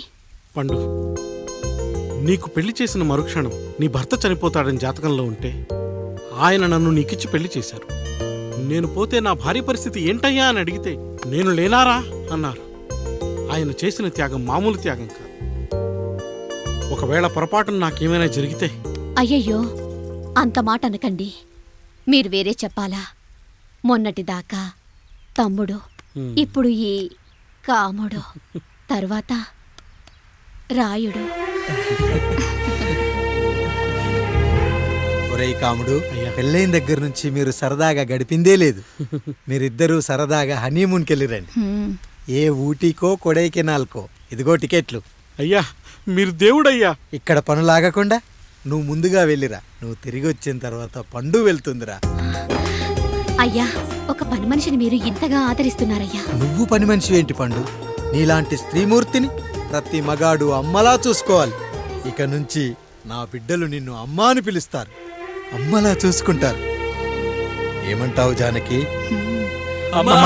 పండు, నీకు పెళ్లి చేసిన మరుక్షణం నీ భర్త చనిపోతాడని జాతకంలో ఉంటే ఆయన నన్ను నీకిచ్చి పెళ్లి చేశారు. నేను పోతే నా భార్య పరిస్థితి ఏంటయ్యా అని అడిగితే నేను లేనారా అన్నారు. ఆయన చేసిన త్యాగం మామూలు త్యాగం కాదు. ఒకవేళ పొరపాటున నాకేమైనా జరిగితే? అయ్యయ్యో, అంత మాట అనకండి. మీరు వేరే చెప్పాలా? మొన్నటిదాకా తమ్ముడు, ఇప్పుడు ఈ కాముడు, తర్వాత రాయుడు. ఒరేయ్ కాముడు, పెళ్ళైన దగ్గర నుంచి మీరు సరదాగా గడిపిందే లేదు. మీరిద్దరూ సరదాగా హనీమూన్కి వెళ్ళిరండి. ఏ ఊటీకో కొడైకెనాల్కో. ఇదిగో టికెట్లు. అయ్యా, మీరు దేవుడయ్యా. ఇక్కడ పనులాగకుండా నువ్వు ముందుగా వెళ్ళిరా. నువ్వు తిరిగి వచ్చిన తర్వాత పండు వెళ్తుందిరా. అయ్యా, ఒక పని మనిషిని మీరు ఇంతగా ఆదరిస్తున్నారయ్యా. నువ్వు పని మనిషి ఏంటి పండు? నీలాంటి స్త్రీమూర్తిని ప్రతి మగాడు అమ్మలా చూసుకోవాలి. ఇక నుంచి నా బిడ్డలు నిన్ను అమ్మా అని పిలుస్తారు, అమ్మలా చూసుకుంటారు. ఏమంటావు జానకి? అమ్మా.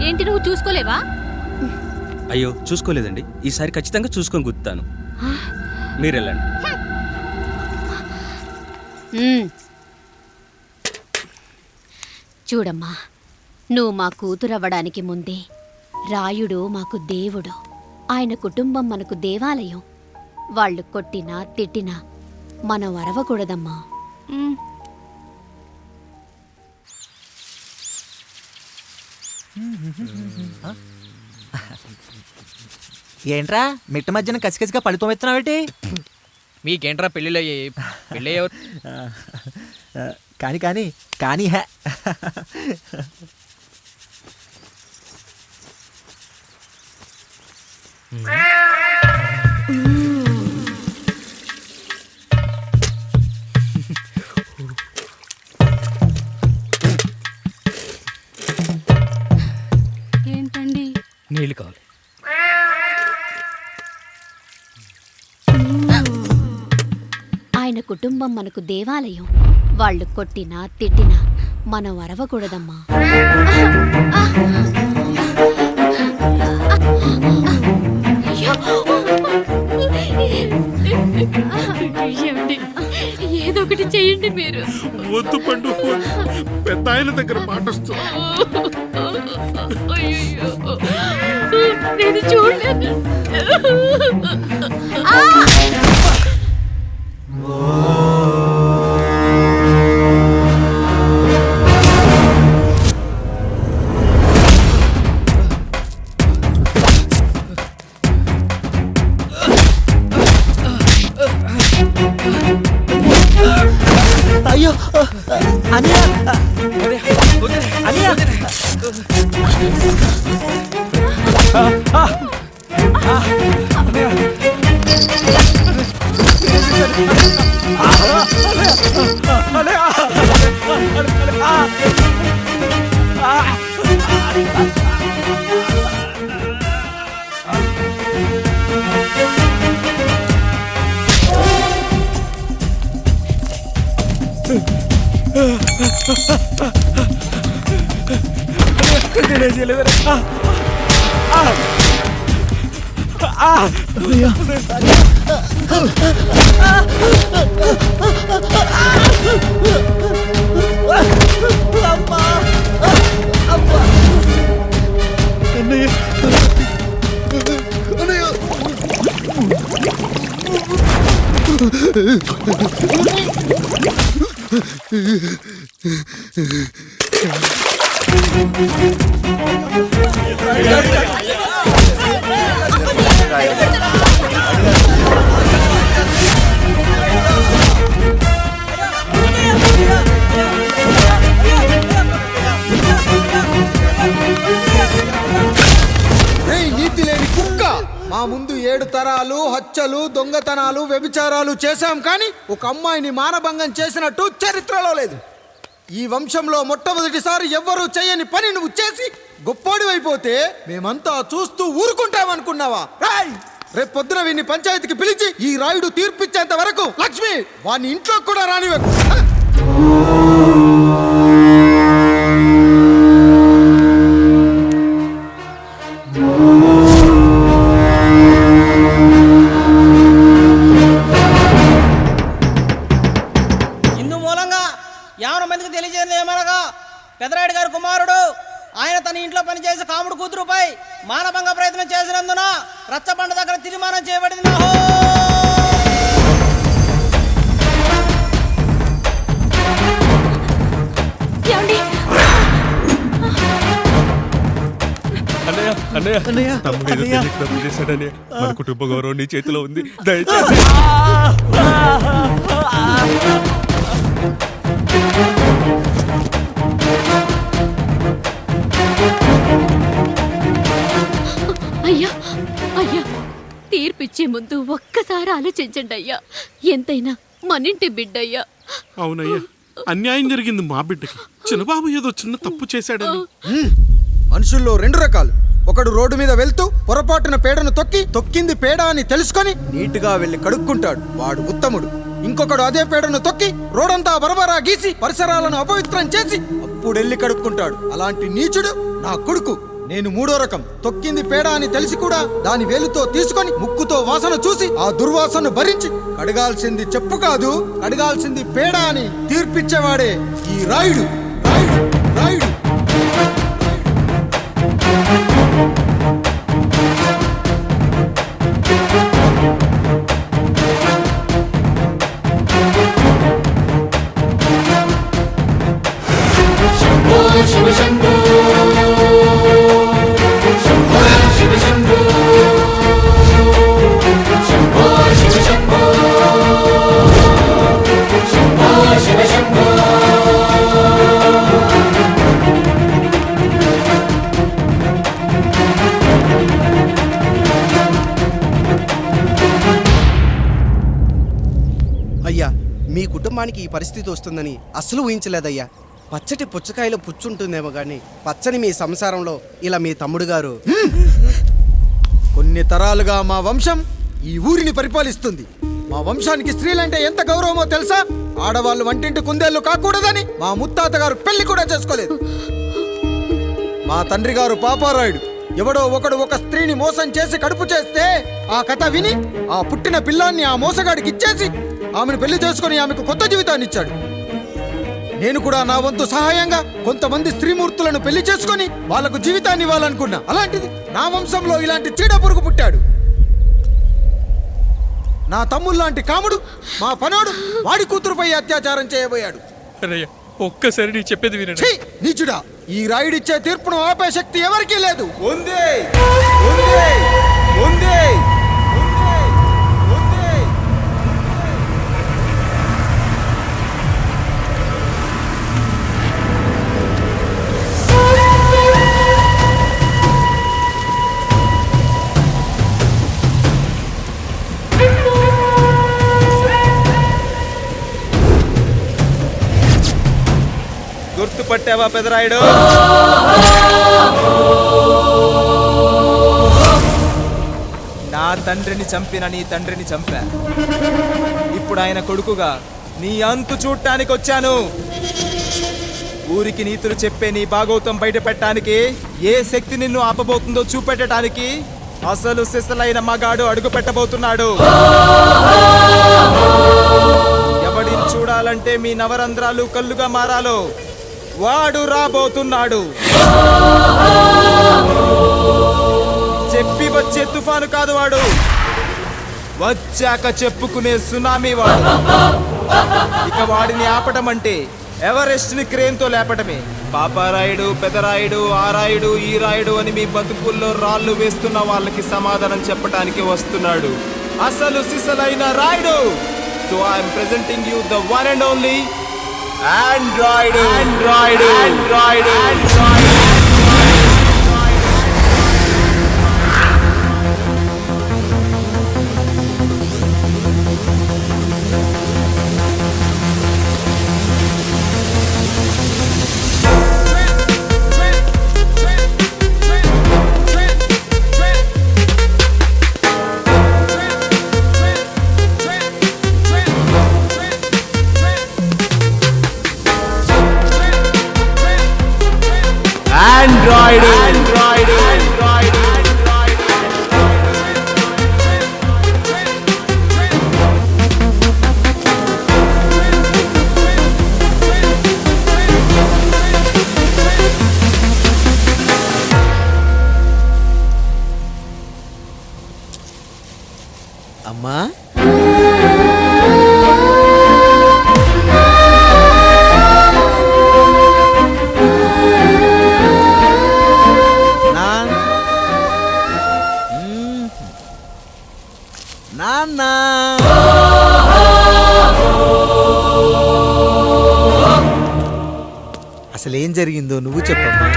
ఏంటి, నువ్వు చూసుకోలేవా? అయ్యో, చూసుకోలేదండి. ఈసారి ఖచ్చితంగా చూసుకొని గుర్తాను. మీరు వెళ్ళండి. చూడమ్మా, నువ్వు మా కూతురవ్వడానికి ముందే రాయుడు మాకు దేవుడు. ఆయన కుటుంబం మనకు దేవాలయం. వాళ్ళు కొట్టినా తిట్టినా మనం అరవకూడదమ్మా. ఏంట్రా మిట్ట మధ్యన కసికసిగా పడుతూ ఎత్తున్నావేటి? మీకేంట్రా పెళ్ళిళ్ళయ్యే? పెళ్ళయ్యే కానీ కానీ కానీ ఏంటండి? నీళ్ళు కావాలి. ఆయన కుటుంబం మనకు దేవాలయం. వాళ్ళు కొట్టినా తిట్టినా మనం అరవకూడదమ్మా. ఏదో ఒకటి చెయ్యండి మీరు. వద్దు పండు, పెద్ద ఆయన దగ్గర మాట వస్తుంది. నేను చూడలేదు. అయ్యో అన్నయ్య అన్నయ్య నీతి లేని కుక్క, మా ముందు 7 తరాలు హత్యలు, దొంగతనాలు, వ్యభిచారాలు చేశాం, కానీ ఒక అమ్మాయిని మానభంగం చేసినట్టు చరిత్రలో లేదు. ఈ వంశంలో మొట్టమొదటిసారి ఎవ్వరూ చేయని పని నువ్వు చేసి గొప్పోడివైపోతే మేమంతా చూస్తూ ఊరుకుంటామనుకున్నావా? రేపు పొద్దున వీడిని పంచాయతీకి పిలిచి ఈ రాయుడు తీర్పిచ్చేంత వరకు లక్ష్మి వాడిని ఇంట్లో కూడా రానివ్వకు. ఇందు మూలంగా 50 మందికి తెలియజేయడం ఏమనగా, పెదరాయుడు గారి కుమారుడు ఆయన తన ఇంట్లో పనిచేసే కాముడు కూతురుపై మానభంగ ప్రయత్నం చేసినందున రచ్చబండ దగ్గర తీర్మానం చేయబడింది. తప్పు చేశాడని మన కుటుంబ గౌరవం నీ చేతిలో ఉంది. దయచేసి అయ్యా అయ్యా, తీర్పిచ్చే ముందు ఒక్కసారి ఆలోచించండి అయ్యా. ఎంతైనా మనింటి బిడ్డయ్యా. అవునయ్యా, అన్యాయం జరిగింది మా బిడ్డకి. చిన్నబాబు ఏదో చిన్న తప్పు చేశాడని. మనుషుల్లో 2 రకాలు. ఒకడు రోడ్డు మీద వెళ్తూ పొరపాటున పేడను తొక్కింది పేడ అని తెలుసుకొని నీట్గా వెళ్ళి కడుక్కుంటాడు, వాడు ఉత్తముడు. ఇంకొకడు అదే పేడను తొక్కి రోడంతా బరబరా గీసి పరిసరాలను అపవిత్రం చేసి అప్పుడెళ్ళి కడుక్కుంటాడు. అలాంటి నీచుడు నా కొడుకు. నేను 3వ రకం. తొక్కింది పేడ అని తెలిసి కూడా దాని వేలుతో తీసుకొని ముక్కుతో వాసన చూసి ఆ దుర్వాసన భరించి కడగాల్సింది చెప్పు కాదు, కడగాల్సింది పేడ అని తీర్పిచ్చేవాడే ఈ రాయుడు. రాయుడు రాయుడు శివ శంభో శంభో శివ శంభో శంభో శివ శంభో శంభో శివ శంభో కుటుంబానికి ఈ పరిస్థితి వస్తుందని అస్సలు ఊహించలేదయ్యా. పచ్చటి పుచ్చకాయలో పుచ్చుంటుందేమో కానీ పచ్చని మీ సంసారంలో ఇలా మీ తమ్ముడు గారు కొన్ని తరాలుగా మా వంశం ఈ ఊరిని పరిపాలిస్తుంది. మా వంశానికి స్త్రీలంటే ఎంత గౌరవమో తెలుసా? ఆడవాళ్ళు వంటింటి కుందేళ్లు కాకూడదని మా ముత్తాత గారు పెళ్లి కూడా చేసుకోలేదు. మా తండ్రి గారు పాపారాయుడు ఎవడో ఒకడు ఒక స్త్రీని మోసం చేసి కడుపు చేస్తే ఆ కథ విని ఆ పుట్టిన పిల్లాన్ని ఆ మోసగాడికి ఇచ్చేసి ఆమెను పెళ్లి చేసుకుని ఆమెకు కొత్త జీవితాన్ని ఇచ్చాడు. నేను కూడా నా వంతు సహాయంగా కొంతమంది స్త్రీమూర్తులను పెళ్లి చేసుకుని వాళ్లకు జీవితాన్ని ఇవ్వాలనుకున్నా. అలాంటిది నా వంశంలో ఇలాంటి చీడ పురుగు పుట్టాడు. నా తమ్ముళ్ళలాంటి కాముడు మా పనోడు వాడి కూతురుపై అత్యాచారం చేయబోయాడు. ఒక్కసారి నీ చెప్పేది వినండి. ఛీ! నీచుడా, ఈ రాయుడిచ్చే తీర్పును ఆపే శక్తి ఎవరికీ లేదు. గుర్తుపట్టావా పెదరాయుడు? నా తండ్రిని చంపిన నీ తండ్రిని చంపా. ఇప్పుడు ఆయన కొడుకుగా నీ అంతు చూడటానికి వచ్చాను. ఊరికి నీతులు చెప్పే నీ భాగవతం బయట పెట్టడానికి ఏ శక్తి నిన్ను ఆపబోతుందో చూపెట్టడానికి అసలు సిసలైన మగాడు అడుగు పెట్టబోతున్నాడు. ఎవడిని చూడాలంటే మీ నవరంధ్రాలు కళ్ళుగా మారాలో వాడు రాబోతున్నాడు. చెప్పి వచ్చే తుఫాను కాదు వాడు, వచ్చాక చెప్పుకునే సునామీ వాడు. ఇక వాడిని ఆపటం అంటే ఎవరెస్ట్ ని క్రేన్తో లేపటమే. పాపారాయుడు, పెదరాయుడు, ఆ రాయుడు, ఈ రాయుడు అని మీ బతుకుల్లో రాళ్ళు వేస్తున్న వాళ్ళకి సమాధానం చెప్పడానికి వస్తున్నాడు అసలు సిసలైన Rayudu. So I'm presenting you the one and only Android. అమ్మా, నాన్న అసలేం జరిగిందో నువ్వు చెప్పమ్మా.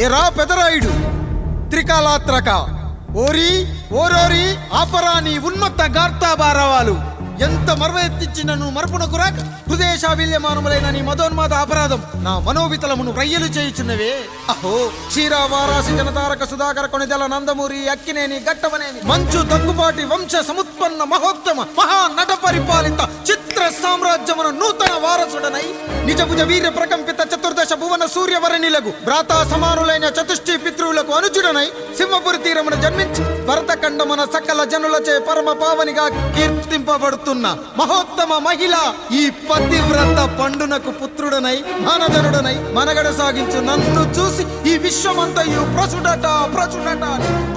ఏరా పెదరాయుడు, త్రికాలాత్రక ఓరి ఓరోరి ఆపరాని ఉన్మత్త గార్తాబారవాలు ఎంత మర్వ ఎత్తిచ్చినను మరపునకు రాక హృదయశావిల్యమానములైన నీ మదోన్మాద అపరాధం నా మనోవితలమును రయ్యలు చేయుచున్నవే. అహో క్షీరా వారాసి జనతారక సుధాకర కొనిదెల నందమూరి అక్కినేని గట్టవనేని మంచు దగ్గుపాటి వంశ సముత్పన్న మహోత్తమ మహా నట పరిపాలిత చిత్ర సామ్రాజ్యమును నూతన వారసుడనై నిజభుజ వీర్య ప్రకంపిత చతుర్దశ భువన సూర్యవరణిలకు భ్రాతా సమానులైన చతుష్టి పితృవులకు అనుజుడనై సింహపురి తీరమున జన్మించి భరతఖండమున సకల జనులచే పరమ పావనిగా కీర్తింపబడుతున్న మహోత్తమ మహిళ ఈ పతివ్రత పండునకు పుత్రుడనై మానధనుడనై మనగడ సాగించు నన్ను చూసి ఈ విశ్వమంతయు ప్రసుడట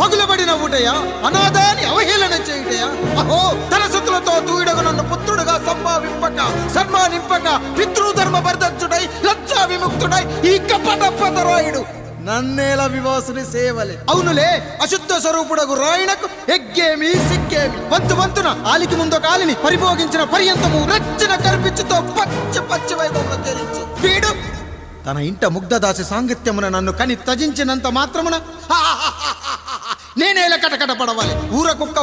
పగులబడిన ఊటయా, అనాథాన్ని అవహేళన చేయుటయా. అహో తన సుతులతో దూడగు నన్ను పుత్రుడుగా సంభావింపక సన్మానింపక పితృధర్మ బర్ధచ్చుడై లజ్జా విముక్తుడై ఈ కపట పదరాయుడు నన్నేల వివాసుని సేవలే. అవునులే, అశుద్ధ స్వరూపుడగు రాయణకు ఎగ్గేమి సిగ్గేమి. వంతున ఆలికి ముందు కాలిని పరిభోగించిన పర్యంతము రచ్చన కర్పిచ్చుతో పచ్చ వైభవంలో తేలించు. తన ఇంట ముగ్ధదాసి సాంగత్యమున నన్ను కని త్యజించినంత మాత్రమున నేనేలా కటకట పడవాలి? ఊర కుక్క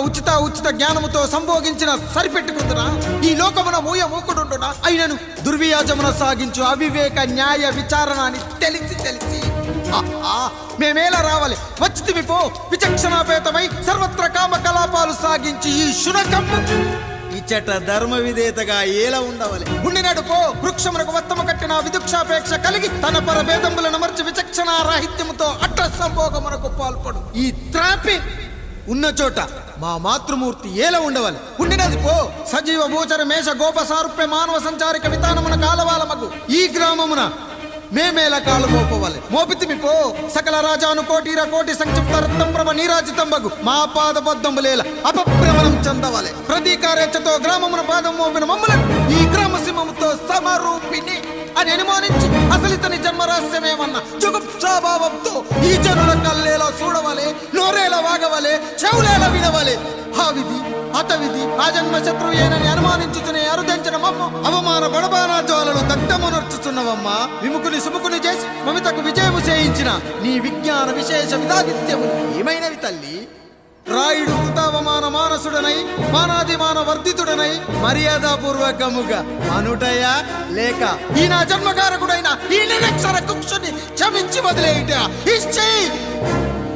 ఉచిత జ్ఞానముతో సంభోగించిన సరిపెట్టుకుంటున్నా ఈ లోకమున మూయ మూకుడుండునా? అయినను దుర్వ్యాజమున సాగించు అవివేక న్యాయ విచారణ అని తెలిసి మేమేలా రావాలి? వచ్చితివి పో విచక్షణాపేతమై సర్వత్ర కామ కలాపాలు సాగించి ఈ శునకమ్ము ఇచ్చట ధర్మ విధేతగా ఏలా ఉండవాలి? ఉండినాడు పో వృక్షమునకు వత్తము కట్టిన విదుక్షాపేక్ష కలిగి తన పరభేదములను మర్చి విచక్షణ రాహిత్యముతో అట్ట సంభోగమునకు పాల్పడు ఈ త్రాపి ఉన్న చోట మా మాతృమూర్తి ఏలా ఉండవాలి? ఉండినది పో సజీవ భూచర మేష గోప సారూప్య మానవ సంచారిక విధానమున కాలవాలమగు ఈ గ్రామమున మేమేలా కాలు మోపవాలి? మోపితిమి పో సకల రాజాను కోటిర కోటి సంక్షిప్త రత్నం ప్రభ నీరాజితంబగు మా పాదబద్ధములేల అపభ్రమణం చెందవాలి. ప్రతీకారేచ్ఛతో గ్రామమున పాదం మోపిన మమ్మలను ఈ గ్రామ సింహముతో సమరూపిణి అని అనుమానించి అసలితని జన్మరహస్యమేమన్నా జుగుప్సాభావంతో ఈ జనుల కల్లేలా చూడవాలి, నోరేలా వాగవాలి, చెవులేలా వినవాలి. ఆ విధి అతవిధి ఆ జన్మ శత్రువు ఏనని అనుమానించుచునే అరుదించిన మమ్మ అవమాన బడబానా జ్వాలను దగ్ధమునర్చుచున్నవమ్మా. విముకుని సుముకుని చేసి మమితకు విజయము చేయించిన నీ విజ్ఞాన విశేష విధాదిత్యము ఏమైనవి తల్లి? రాయుడు కృతావమాన మానసుడనై మానాదిమాన వర్ధితుడనై మర్యాదపూర్వకముగా అనుటయా లేక ఈ నా జన్మకారకుడైన ఈ నిరక్షర కుక్షుని క్షమించి వదిలేయుట ఇచ్చి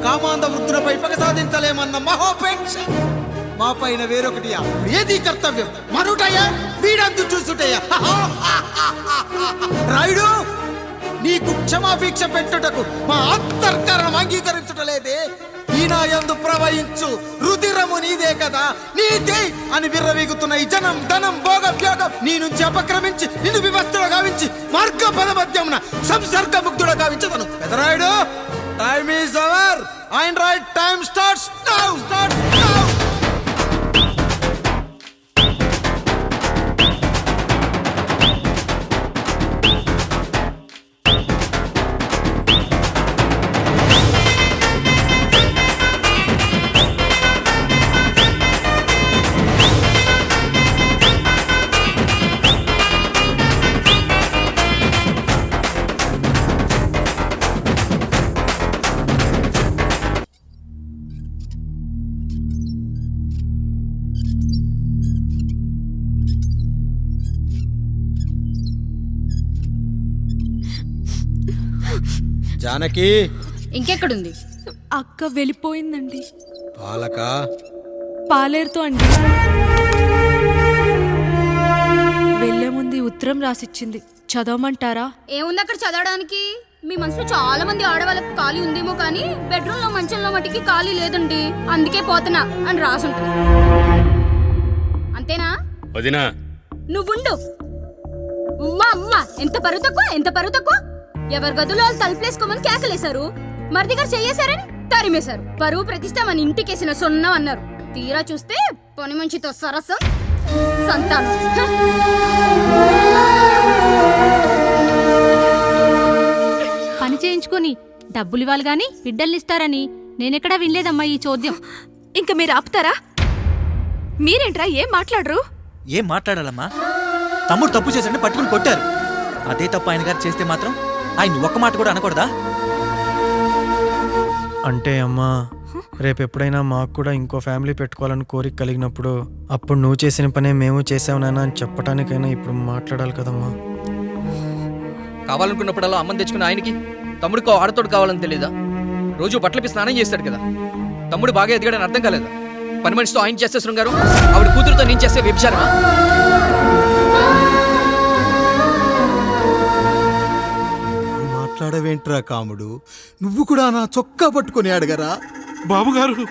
కామాంధ వృద్ధులపై పగ సాధించలేమన్న మహోపేక్ష మా పైన వేరొకటియా? ఏది కర్తవ్యం? మనుటయా వీడందు చూసుటయా? రాయుడు నీకు క్షమాభిక్ష పెట్టుటకు మా అంతర్కరణం అంగీకరించుటలేదే. ఈనాయందు ప్రవహించు రుధిరము నీదే కదా, నీదే అని విర్రవీగుతున్న ఈ జనం ధనం భోగభ్యోగం నీ నుంచి అపక్రమించి నిన్ను వివస్థలో గావించి మార్గ పదమధ్యమున సంసర్గ ముగ్ధుడ గావించదను. Pedarayudu time is our and right time starts now. Janaki ఇంకెక్కడుంది? అక్క వెళ్ళిపోయిందండి. పాలక పాలేరుతో అండి. వెళ్లే ముందు ఉత్తరం రాసిచ్చింది, చదవమంటారా? ఏముంది అక్కడ చదవడానికి? మీ మనసులో చాలా మంది ఆడవాళ్ళకి ఖాళీ ఉందేమో కానీ బెడ్రూమ్ లో మంచంలో మట్టికి ఖాళీ లేదండి, అందుకే పోతున్నా అని రాసుంటుంది. అంతేనా వదినా? నువ్వుండు. అమ్మ ఎంత పరువు తక్కువ ఎవరి గదులో వాళ్ళు తలుపులేసుకోమని కేకలేశారు, మరిదిగారు చెయ్యేశారని తరిమేశారు. పరువు ప్రతిష్ట మన ఇంటికేసిన సొన్నం అన్నారు. తీరా చూస్తే పని మంచితో సరసం సంతానం. పని చేయించుకొని డబ్బులు ఇవ్వాలి గాని బిడ్డల్నిస్తారని నేనెక్కడా వినలేదమ్మా ఈ చోద్యం. ఇంకా మీరు ఆపుతారా? మీరేంట్రా ఏం మాట్లాడరు? ఏం మాట్లాడాలమ్మా? తమ్ముడు తప్పు చేశాడని పట్టుకుని కొట్టారు. అదే తప్పు ఆయన గారు చేస్తే మాత్రం ఆయన ఒక్క మాట కూడా అనకూడదా? అంటే అమ్మా, రేపు ఎప్పుడైనా మాకు కూడా ఇంకో ఫ్యామిలీ పెట్టుకోవాలని కోరిక కలిగినప్పుడు అప్పుడు నువ్వు చేసిన పనే మేము చేసావునైనా అని చెప్పడానికైనా ఇప్పుడు మాట్లాడాలి కదమ్మా. కావాలనుకున్నప్పుడల్లా అమ్మని తెచ్చుకున్న ఆయనకి తమ్ముడికో ఆడతోడు కావాలని తెలీదా? రోజు బట్టలపి స్నానం చేస్తాడు కదా. తమ్ముడు బాగా ఎదిగాడని అర్థం కాలేదా? పని మనిషితో ఆయన చేస్తే శృంగారు, ఆవిడ కూతురుతో నేను చేస్తే వ్యభిచారమా? మాట్లాడవేంట్రా కాముడు? నువ్వు కూడా నా చొక్కా పట్టుకొని అడగరా? బాబుగారు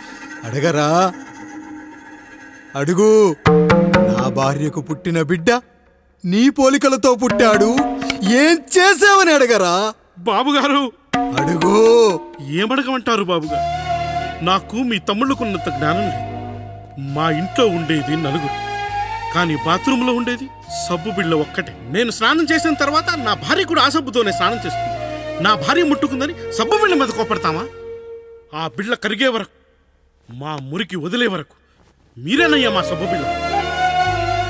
అడగరా? అడుగు. నా భార్యకు పుట్టిన బిడ్డ నీ పోలికలతో పుట్టాడు, ఏం చేసావని అడగరా? బాబుగారు అడుగు. ఏమడగమంటారు బాబుగారు? నాకు మీ తమ్ముళ్ళకున్నంత జ్ఞానం లేదు. మా ఇంట్లో ఉండేది నలుగురు, కానీ బాత్రూంలో ఉండేది సబ్బు బిళ్ళ ఒక్కటే. నేను స్నానం చేసిన తర్వాత నా భార్య కూడా ఆ సబ్బుతోనే స్నానం చేస్తుంది. నా భార్య ముట్టుకుందని సబ్బు బిళ్ళ మీద కోపడతామా? ఆ బిళ్ళ కరిగే వరకు, మా మురికి వదిలే వరకు మీరేనయ్యా మా సబ్బు బిళ్ళ.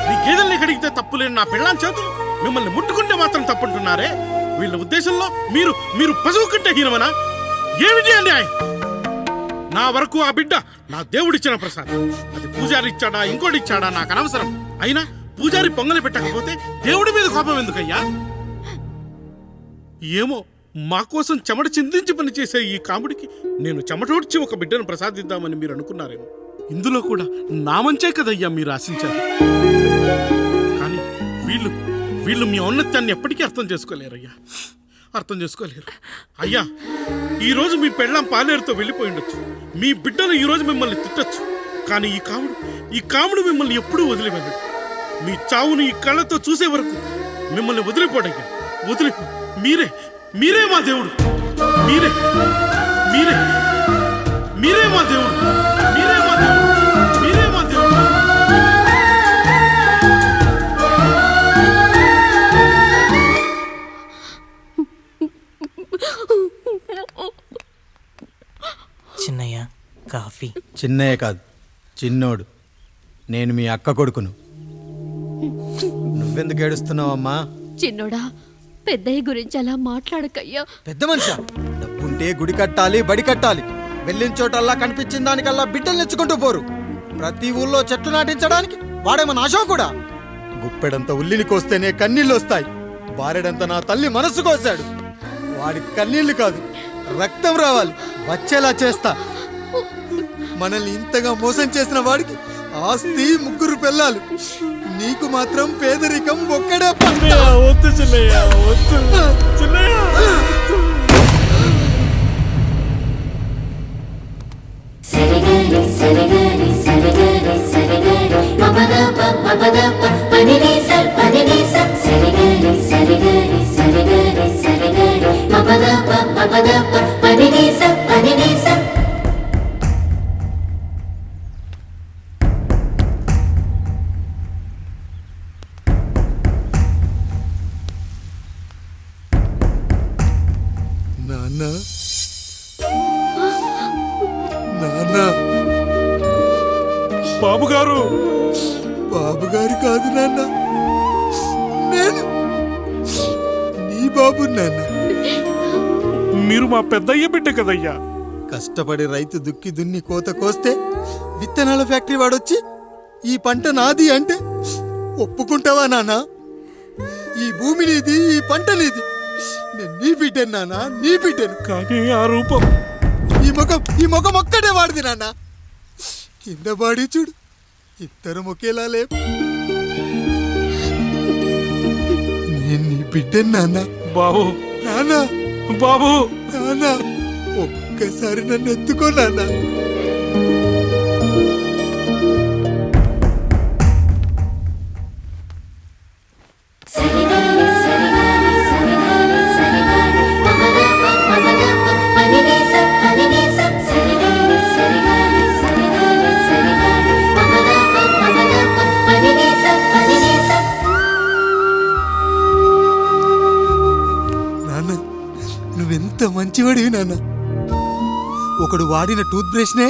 మీ గేదెల్ని కడిగితే తప్పులేని నా పిల్లాని చేతులు మిమ్మల్ని ముట్టుకుంటే మాత్రం తప్పుంటున్నారే. వీళ్ళ ఉద్దేశంలో మీరు మీరు పశువు కంటే హీనమనా? ఏమిటి అన్యాయం? నా వరకు ఆ బిడ్డ నా దేవుడిచ్చిన ప్రసాదం. అది పూజారి ఇచ్చాడా ఇంకోటి ఇచ్చాడా నాకు అనవసరం. అయినా పూజారి పొంగలి పెట్టకపోతే దేవుడి మీద కోపం ఎందుకయ్యా? ఏమో మా కోసం చెమట చిందించి పనిచేసే ఈ కాముడికి నేను చెమటోడ్చి ఒక బిడ్డను ప్రసాదిద్దామని మీరు అనుకున్నారేమో. ఇందులో కూడా నా మంచే కదయ్యా మీరు ఆశించారు. కానీ వీళ్ళు మీ ఔన్నత్యాన్ని ఎప్పటికీ అర్థం చేసుకోలేరయ్యా, అర్థం చేసుకోలేరు. అయ్యా, ఈరోజు మీ పాలేరుతో వెళ్ళిపోయి ఉండొచ్చు, మీ బిడ్డలు ఈరోజు మిమ్మల్ని తిట్టచ్చు. కానీ ఈ కాముడు మిమ్మల్ని ఎప్పుడూ వదిలి వెళ్ళడు. మీ చావును ఈ కళ్ళతో చూసే వరకు మిమ్మల్ని వదిలిపోడయ్యా, వదిలిపో. మీరే మా దేవుడు, మీరే మా దేవుడు, మీరే మా దేవుడు, మీరే మా దేవుడు. చిన్నయ్య కాఫీ. చిన్నయ్య కాదు, చిన్నోడు. నేను మీ అక్క కొడుకును. నువ్వెందుకు ఏడుస్తున్నావమ్మా? చిన్నోడా, పెద్దయ్య గురించి అలా మాట్లాడకయ్యా. పెద్ద మనిషా, డబ్బుంటే గుడి కట్టాలి, బడి కట్టాలి. వెళ్ళిన చోటల్లా కనిపించిన దానికల్లా బిడ్డలు నెచ్చుకుంటూ పోరు. ప్రతి ఊళ్ళో చెట్లు నాటించడానికి వాడేమన్నా అశోకుడా? గుప్పెడంత ఉల్లిని కోస్తేనే కన్నీళ్ళు వస్తాయి. బారెడంత నా తల్లి మనసు కోసాడు. వాడి కన్నీళ్లు కాదు, రక్తం రావాలి, వచ్చేలా చేస్తా. మనల్ని ఇంతగా మోసం చేసిన వాడికి ఆస్తి 3 పిల్లలు, నీకు మాత్రం పేదరికం ఒక్కడే. వద్దు చిన్నయ్య, వద్దు చిన్నయ్య. నాన్న, నాన్న. బాబుగారు. బాబుగారు కాదు నాన్న, నేను నీ బాబు నాన్న. మీరు మా పెద్దయ్య బిడ్డ కదయ్యా. కష్టపడి రైతు దుక్కి దున్ని కోత కోస్తే విత్తనాల ఫ్యాక్టరీ వాడొచ్చి ఈ పంట నాది అంటే ఒప్పుకుంటావా నాన్న? ఈ భూమి నీది, ఈ పంట నీది. నేను నీ బిడ్డను నాన్న, నీ బిడ్డను. కానీ ఆ రూపం, ఈ ముఖం ఒక్కడే వాడిది నాన్న. కింద బాడీ చూడు, ఇద్దరం ఒకేలా లేవు. నేను నీ బిడ్డను నాన్న. బాబు, నాన్న, బాబు, నాన్న, ఒక్కసారి నన్ను ఎత్తుకో నాన్న. నువ్వెంత మంచివాడివి నాన్న. ఒకడు వాడిన టూత్ బ్రష్నే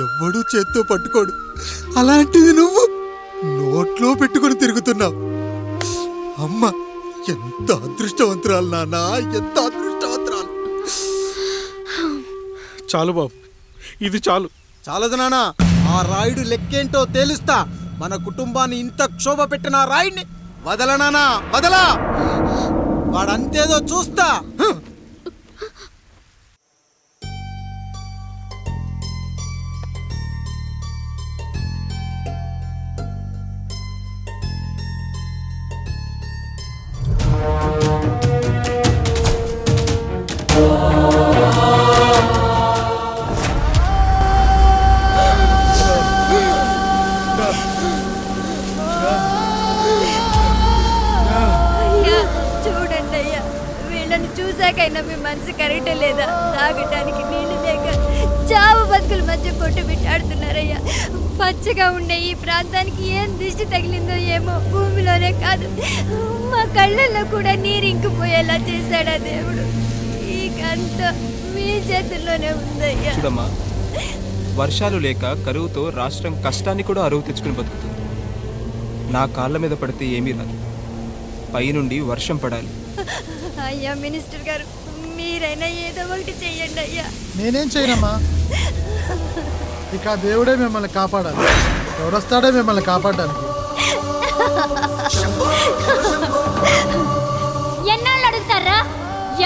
ఎవ్వడూ చేత్తో పట్టుకోడు. అలాంటిది నువ్వు నోట్లో పెట్టుకుని తిరుగుతున్నావు. అమ్మ ఎంత అదృష్టవంతురాలు నాన్న, ఎంత అదృష్టవంతురాలు. చాలు బాబు, ఇది చాలు. చాలదు నాన్న, ఆ రాయుడు లెక్కేంటో తేలుస్తా. మన కుటుంబాన్ని ఇంత క్షోభ పెట్టిన ఆ రాయుడిని వదలనానా, వదలా. వాడంతేదో చూస్తా. చూడండి అయ్యా, వీళ్ళని చూసాకైనా మీ మనసు కరెక్ట్ లేదా? తాగటానికి నీళ్లు లేక చావు బతుకుల మధ్య కొట్టు బిట్టాడుతున్నారయ్యా. పచ్చగా ఉండే ఈ ప్రాంతానికి ఏం దిష్టి తగిలిందో ఏమో. భూమిలోనే కాదు, మా కళ్ళల్లో కూడా నీరు ఇంకిపోయేలా చేశాడా దేవుడు. ఈ గంట మీ చేతుల్లోనే ఉందయ్యా. చూడమ్మా, వర్షాలు లేక కరువుతో రాష్ట్రం కష్టాన్ని కూడా అరువు తెచ్చుకుని బతుకుతుంది. నా కాళ్ళ మీద పడితే ఏమీ రాదు, పైనుండి వర్షం పడాలి. అయ్యా మినిస్టర్ గారు, మీరైనా ఏదో ఒకటి చెయ్యండి అయ్యా. నేనేం చేయనమ్మా. ఇక ఆ దేవుడే మిమ్మల్ని కాపాడాలి. ఎవడొస్తాడే మిమ్మల్ని కాపాడడానికి? ఎన్నాళ్ళు అడుగుతారా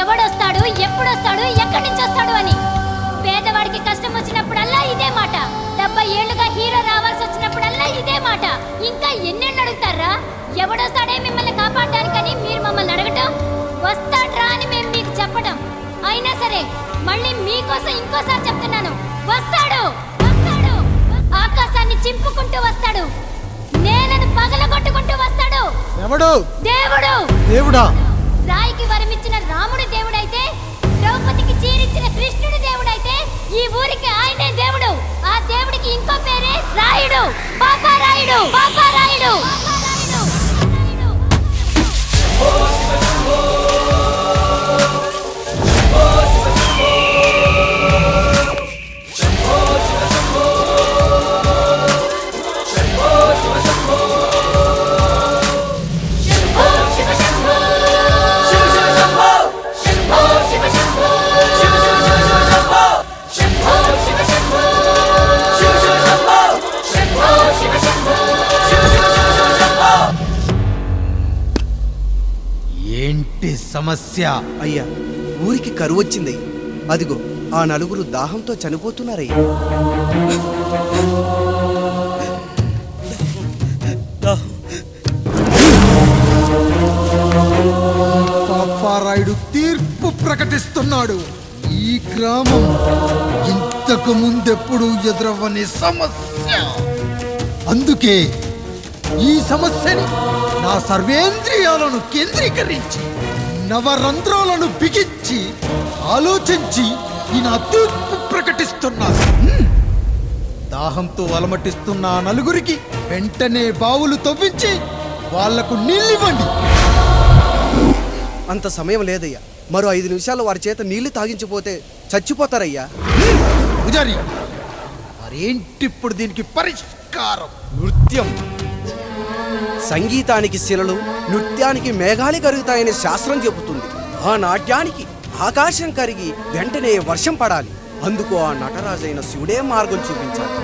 ఎవడొస్తాడు, ఎప్పుడొస్తాడు, ఎక్కడి నుంచి వస్తాడు అని? పేదవాడికి కష్టం వచ్చినప్పుడల్లా ఇదే మాట. 70 ఏళ్లుగా హీరో రావాల్సి వచ్చినప్పుడల్లా ఇదే మాట. ఇంకా ఎన్నెళ్ళు అడుగుతారా ఎవడొస్తాడే మిమ్మల్ని కాపాడడానికని? మీరు మమ్మల్ని అడగటం, వస్తాడ్రా అని మేము మీకు చెప్పడం. అయినా సరే మళ్ళీ మీకోసం ఇంకోసారి చెప్తున్నాను, వస్తాడు వస్తాడు. ఆకాశాన్ని చింపుకుంటూ వస్తాడు, నేలను పగలగొట్టుకుంటూ వస్తాడు. ఎవడు? దేవుడు. దేవుడా? రాయికి వరమిచ్చిన రాముడు దేవుడైతే, ద్రౌపదికి చీరిచ్చిన కృష్ణుడు దేవుడైతే, ఈ ఊరికి ఆయనే దేవుడు. ఆ దేవుడికి ఇంకో పేరే రాయుడు, పాపారాయుడు, పాపారాయుడు. ఏంటి సమస్య? అయ్యా, ఊరికి కరువు వచ్చింది. అదిగో ఆ నలుగురు దాహంతో చనిపోతున్నారయ్యా. పాపారాయుడు తీర్పు ప్రకటిస్తున్నాడు. ఈ గ్రామం ఇంతకు ముందెప్పుడు ఎదురవ్వని సమస్య. అందుకే ఈ సమస్యని నా సర్వేంద్రియాలను కేంద్రీకరించి, నవరంధ్రాలను బిగించి ఆలోచించి ఈ నా తీర్పు ప్రకటిస్తున్నాను. దాహంతో అలమటిస్తున్న ఆ నలుగురికి వెంటనే బావులు తవ్వించి వాళ్లకు నీళ్ళివ్వండి. అంత సమయం లేదయ్యా. మరో 5 నిమిషాల్లో వారి చేత నీళ్లు తాగించిపోతే చచ్చిపోతారయ్యా. పూజారి, మరేంటిప్పుడు దీనికి పరిష్కారం? నృత్యం. సంగీతానికి శిలలు, నృత్యానికి మేఘాలు కరుగుతాయని శాస్త్రం చెబుతుంది. ఆ నాట్యానికి ఆకాశం కరిగి వెంటనే వర్షం పడాలి. అందుకు ఆ నటరాజైన శివుడే మార్గం చూపించాలి.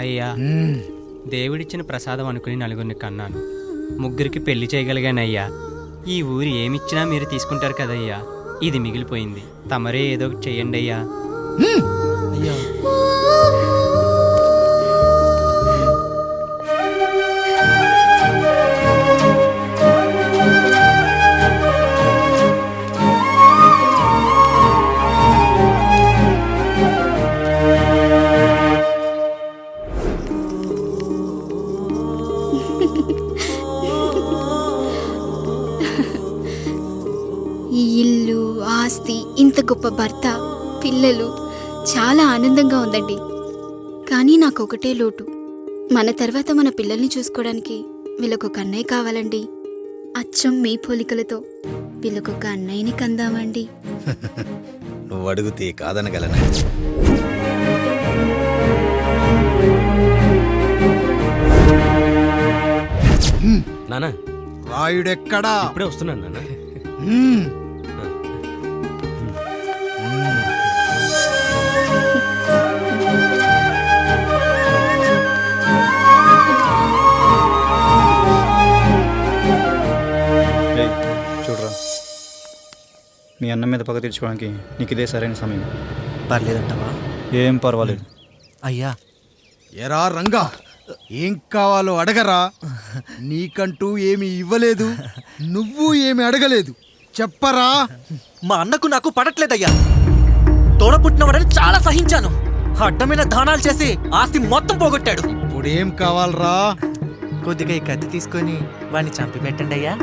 అయ్యా, దేవుడిచ్చిన ప్రసాదం అనుకుని నలుగురిని కన్నాను. 3 పెళ్లి చేయగలిగానయ్యా. ఈ ఊరు ఏమిచ్చినా మీరు తీసుకుంటారు కదయ్యా. ఇది మిగిలిపోయింది, తమరే ఏదో ఒకటి చెయ్యండి అయ్యా. అయ్యా, ఈ ఇల్లు, ఆస్తి, ఇంత గొప్ప భర్త, పిల్లలు, చాలా ఆనందంగా ఉందండి. కానీ నాకు ఒకటే లోటు. మన తర్వాత మన పిల్లల్ని చూసుకోవడానికి వీళ్ళకొక అన్నయ్య కావాలండి. అచ్చం మీ పోలికలతో వీళ్ళకొక అన్నయ్యని కందామండి. నువ్వు అడిగితే కాదనగలనా? నానా, రాయుడెక్కడా? ఇప్పుడే వస్తున్నాను నాన్న. చూడరా, మీ అన్న మీద పగ తీర్చుకోవడానికి నీకు ఇదే సరైన సమయం. పర్లేదంటావా? ఏం పర్వాలేదు. అయ్యా, ఎరా రంగా, ఏం కావాలో అడగరా. నీకంటూ ఏమి ఇవ్వలేదు, నువ్వు ఏమి అడగలేదు. చెప్పరా. మా అన్నకు నాకు పడట్లేదయ్యా. తోడ పుట్టినవాడని చాలా సహించాను. అడ్డమైన దానాలు చేసి ఆస్తి మొత్తం పోగొట్టాడు. ఇప్పుడేం కావాలరా? కొద్దిగా ఈ కత్తి తీసుకొని వాడిని చంపి పెట్టండి అయ్యా.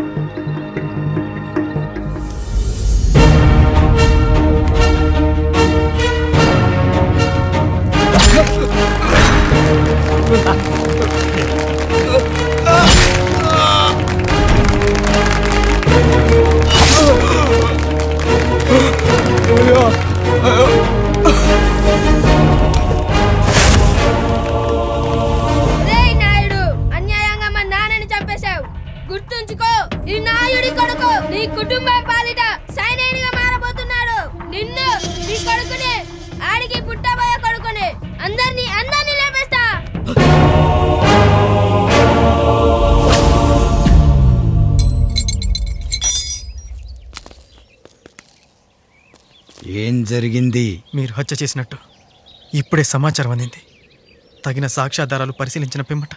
జరిగింది? మీరు హత్య చేసినట్టు ఇప్పుడే సమాచారం అందింది. తగిన సాక్ష్యాధారాలు పరిశీలించిన పిమ్మట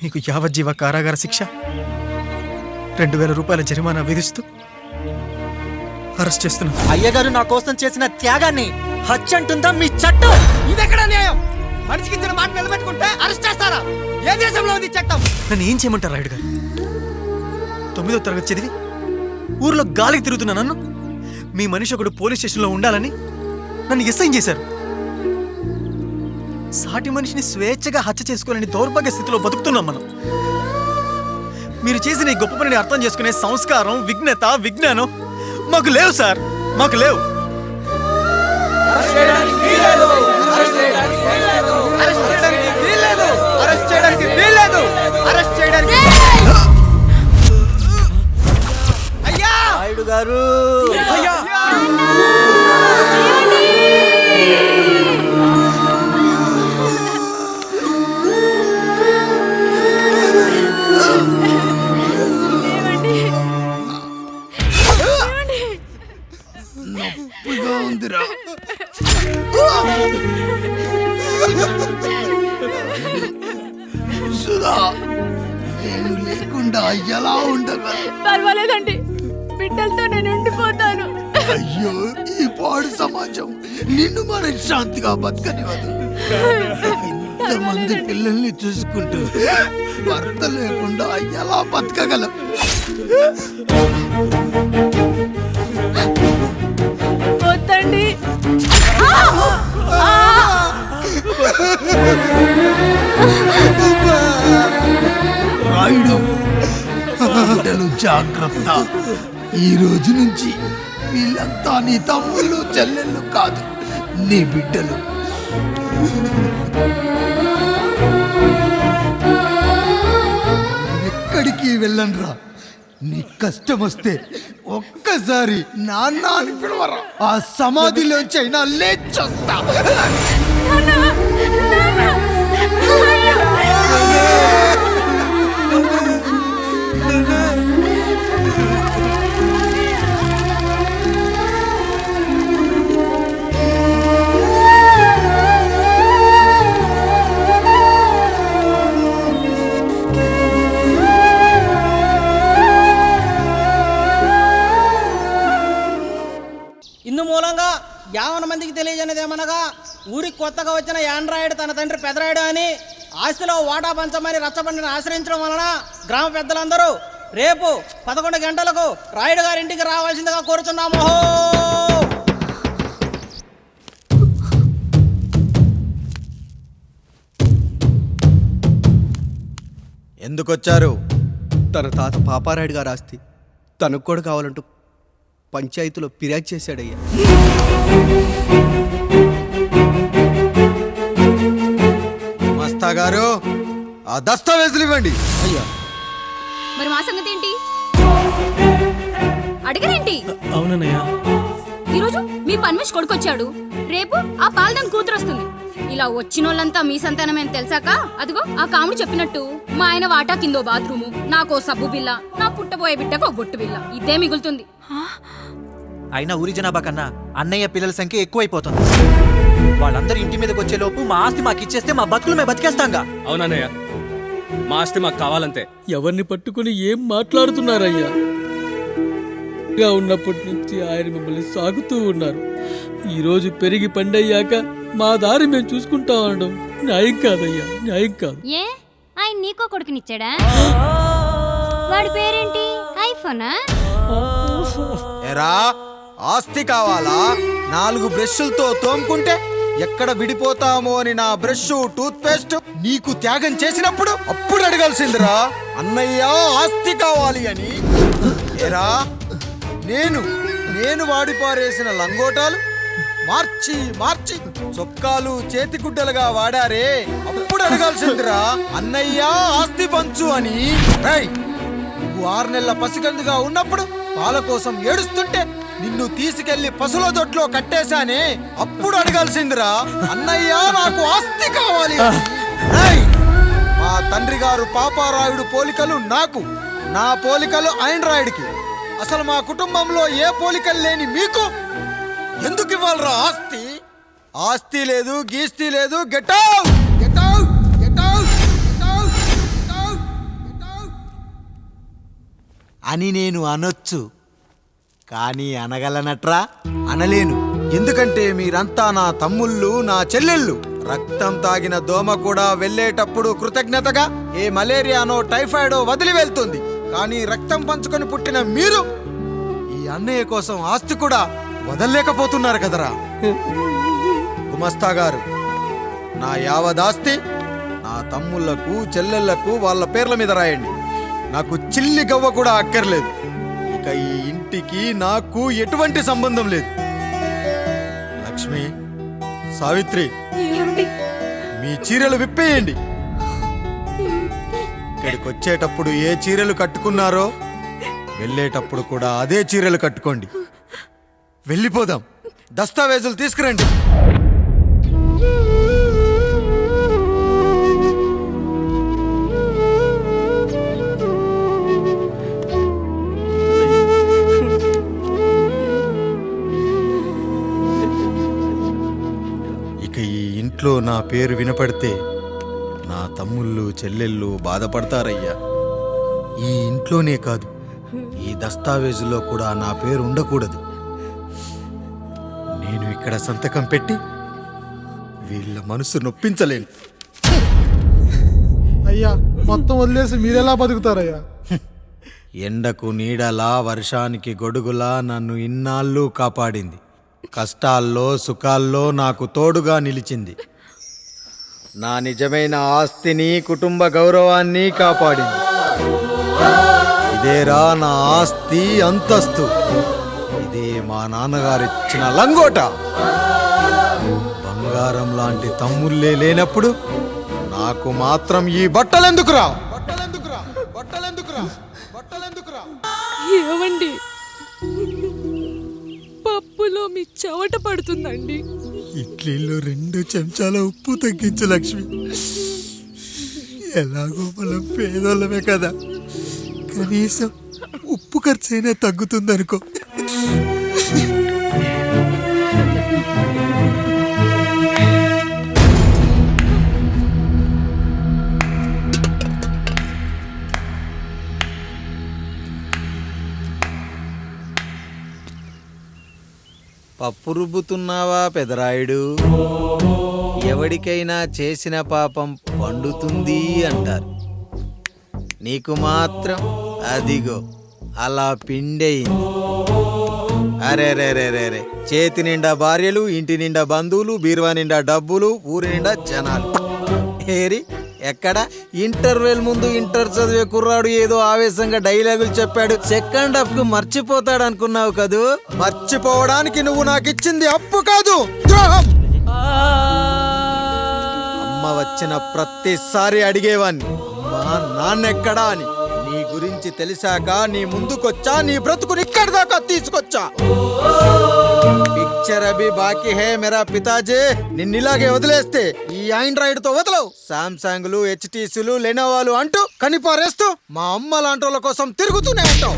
మీకు యావజ్జీవ కారాగార శిక్ష, 2000 రూపాయల జరిమానా విధిస్తూ అరెస్ట్ చేస్తున్నాను. అయ్యగారు నా కోసం చేసిన త్యాగాన్ని హత్య అంటుందా మీ చట్టం? ఇదెక్కడ న్యాయం? మనిషికి ఇచ్చిన మాట నిలబెట్టుకుంటే అరెస్ట్ చేస్తారా? ఏ దేశంలో ఉంది చట్టం? నన్ను ఏం చేయమంటారు రాయుడు గారు? 9వ తరగతి చదివి ఊర్లో గాలికి తిరుగుతున్నా నన్ను మీ మనిషి ఒకడు పోలీస్ స్టేషన్లో ఉండాలని నన్ను ఎస్ఐన్ చేశారు. సాటి మనిషిని స్వేచ్ఛగా హత్య చేసుకోవాలని దౌర్భాగ్య స్థితిలో బతుకుతున్నాం మనం. మీరు చేసిన ఈ గొప్ప పనిని అర్థం చేసుకునే సంస్కారం, విజ్ఞత, విజ్ఞానం మాకు లేవు సార్, మాకు లేవు. నాయుడు గారు నొప్పిగా ఉందిరా. సుధా, నేను లేకుండా ఎలా ఉండగలను? పర్వాలేదండి, బిడ్డలతో నేను ఉండిపోతాను. అయ్యో, ఈ పాడు సమాజం నిన్ను మనశ్శాంతిగా బతకనివ్వదు. ఇంతమంది పిల్లల్ని చూసుకుంటూ భర్త లేకుండా ఎలా బతకగలం? వద్దండి. రాయుడు, బిడ్డలు జాగ్రత్త. ఈ రోజు నుంచి వీళ్ళంతా నీ తమ్ముళ్ళు చెల్లెళ్ళు కాదు, నీ బిడ్డలు. ఎక్కడికి వెళ్ళనురా. నీ కష్టం వస్తే ఒక్కసారి నాన్న అని పిలవరా. ఆ సమాధిలోంచి అయినా లేచొస్తా. ఇందు మూలంగా 50 మందికి తెలియజేయనిదేమనగా, ఊరికి కొత్తగా వచ్చిన యాండ్రాయిడ్ తన తండ్రి పెదరాయుడు అని ఆస్తిలో వాటా పంచమని రచ్చబండిని ఆశ్రయించడం వలన గ్రామ పెద్దలందరూ రేపు 11 గంటలకు రాయుడు గారి ఇంటికి రావాల్సిందిగా కోరుచున్నాము. ఎందుకొచ్చారు? తన తాత పాపారాయుడు గారు ఆస్తి తనకు కూడా కావాలంటూ పంచాయతీలో ఫిర్యాదు చేశాడయ్యా. మస్తా గారు, ఆ దస్తావేజులు ఇవ్వండి. అయ్యా, మరి మా సంగతి ఏంటి? అడగరేంటి? అవునన్నయ్యా, ఈరోజు మీ పన్మేష్ కొడుకొచ్చాడు, రేపు ఆ పాల్దాన్ కూతురు వస్తుంది. ఇలా వచ్చినోళ్ళంతా మీ సంతానమేని తెలిసాక అదిగో ఆ కాముడు చెప్పినట్టు మా ఆయన వాటా కిందో బాత్రూము, నాకో సబ్బు బిల్ల, నా పుట్టబోయే బిడ్డకు ఒక బొట్టు బిల్ల, ఇదే మిగులుతుంది. అయినా ఊరి జనాభా కన్నా అన్నయ్య పిల్లల సంఖ్య ఎక్కువైపోతుంది. వాళ్ళందరూ ఇంటి మీదకి వచ్చేలోపు మా ఆస్తి మాకు ఇచ్చేస్తే మా బతుకులు మేము బతికేస్తాంగా. అవునన్నయ్య, మా ఆస్తి మాకు కావాలంతే. ఎవరిని పట్టుకుని ఏం మాట్లాడుతున్నారయ్యా? ఉన్నప్పటి నుంచి ఆయన మిమ్మల్ని సాగుతూ ఉన్నారు. ఈరోజు పెరిగి పండయ్యాక మా దారి మేము చూసుకుంటా ఉండడం న్యాయం కాదయ్యా, న్యాయం కాదు. ఏ ఆయన నీకో కొడుకునిచ్చాడా? వాడి పేరేంటి? ఐఫోనా? ఎరా, ఆస్తి కావాలా? 4 బ్రష్లతో తోముకుంటే ఎక్కడ విడిపోతామో అని నా బ్రష్, టూత్ పేస్ట్ నీకు త్యాగం చేసినప్పుడు అప్పుడు అడగాల్సిందిరా, అన్నయ్య ఆస్తి కావాలి అని. ఎరా, నేను వాడిపారేసిన లంగోటాలు మార్చి మార్చి చొక్కాలు చేతిగుడ్డలుగా వాడారే, అప్పుడు అడగాల్సిందిరా, అన్నయ్య ఆస్తి పంచు అని. నువ్వు 6 నెలల పసిగందుగా ఉన్నప్పుడు పాల కోసం ఏడుస్తుంటే నిన్ను తీసుకెళ్లి పసుల దొడ్లో కట్టేశానే, అప్పుడు అడగాల్సిందిరా, అన్నయ్య నాకు ఆస్తి కావాలి. మా తండ్రి గారు పాపారాయుడు పోలికలు నాకు, నా పోలికలు ఆండ్రాయిడ్కి. అసలు మా కుటుంబంలో ఏ పోలికలు లేని మీకు ఎందుకు ఇవ్వాలరా ఆస్తి? ఆస్తి లేదు, గీస్తి లేదు. గెట్ అని నేను అనొచ్చు, కానీ అనగలనట్రా? అనలేను. ఎందుకంటే మీరంతా నా తమ్ముళ్ళు, నా చెల్లెళ్ళు. రక్తం తాగిన దోమ కూడా వెళ్ళేటప్పుడు కృతజ్ఞతగా ఏ మలేరియానో టైఫాయిడో వదిలి వెళ్తుంది. కానీ రక్తం పంచుకొని పుట్టిన మీరు ఈ అన్నయ్య కోసం ఆస్తి కూడా వదల్లేకపోతున్నారు కదరా. గుమస్తా గారు, నా యావదాస్తి నా తమ్ముళ్లకు, చెల్లెళ్లకు వాళ్ళ పేర్ల మీద రాయండి. నాకు చిల్లి గవ్వ కూడా అక్కర్లేదు. ఇక ఈ ఇంటికి నాకు ఎటువంటి సంబంధం లేదు. లక్ష్మి, సావిత్రి, మీ చీరలు విప్పేయండి. ఇక్కడికి వచ్చేటప్పుడు ఏ చీరలు కట్టుకున్నారో వెళ్ళేటప్పుడు కూడా అదే చీరలు కట్టుకోండి. వెళ్ళిపోదాం. దస్తావేజులు తీసుకురండి. ఇంట్లో నా పేరు వినపడితే నా తమ్ముళ్ళు, చెల్లెళ్ళు బాధపడతారయ్యా. ఈ ఇంట్లోనే కాదు, ఈ దస్తావేజులో కూడా నా పేరు ఉండకూడదు. నేను ఇక్కడ సంతకం పెట్టి వీళ్ళ మనసు నొప్పించలేను. అయ్యా, మొత్తం వదిలేసి మీరెలా బతుకుతారయ్యా? ఎండకు నీడలా, వర్షానికి గొడుగులా నన్ను ఇన్నాళ్ళు కాపాడింది. కష్టాల్లో, సుఖాల్లో నాకు తోడుగా నిలిచింది. నా నిజమైన ఆస్తిని, కుటుంబ గౌరవాన్ని కాపాడింది. ఇదేరా నా ఆస్తి, అంతస్తు. ఇదే మా నాన్నగారిచ్చిన లంగోట. బంగారం లాంటి తమ్ముళ్ళే లేనప్పుడు నాకు మాత్రం ఈ బట్టలెందుకురా? ఏమండి, పప్పులో మీ చెవట పడుతుందండి. ఇడ్లీలో 2 చెంచాల ఉప్పు తగ్గించు లక్ష్మి. ఎలాగో మనం పేదోళ్ళమే కదా, కనీసం ఉప్పు ఖర్చైనా తగ్గుతుందనుకో. పప్పు రుబ్బుతున్నావా పెదరాయుడు? ఎవడికైనా చేసిన పాపం పండుతుంది అంటారు. నీకు మాత్రం అదిగో అలా పిండయింది. అరే రే రే రే రే, చేతి నిండా భార్యలు, ఇంటి నిండా బంధువులు, బీరువా నిండా డబ్బులు, ఊరి నిండా జనాలు. ఏరి ఎక్కడ? ఇంటర్వెల్ ముందు ఇంటర్ చదివే కుర్రాడు ఏదో ఆవేశంగా డైలాగులు చెప్పాడు. సెకండ్ హాఫ్ కు మర్చిపోతాడు అనుకున్నావు కదూ? మర్చిపోవడానికి నువ్వు నాకు ఇచ్చింది అప్పు కాదు, ద్రోహం. అమ్మ వచ్చిన ప్రతిసారి అడిగేవాణ్ణి, అమ్మా నాన్నెక్కడా అని. నీ గురించి తెలిసాక నీ ముందుకొచ్చా, నీ బ్రతుకుని ఇక్కడి దాకా తీసుకొచ్చా. పిక్చర్ అభి బాకీ హే మేరా పితాజీ. నిన్నిలాగే వదిలేస్తే ఈ ఆండ్రాయిడ్ తో వదలవు. సామ్సంగ్లు, హెచ్టీసీలు, లెనోవాలు అంటూ కనిపారేస్తూ మా అమ్మ లాంటి వాళ్ళ కోసం తిరుగుతూనే ఉంటావు.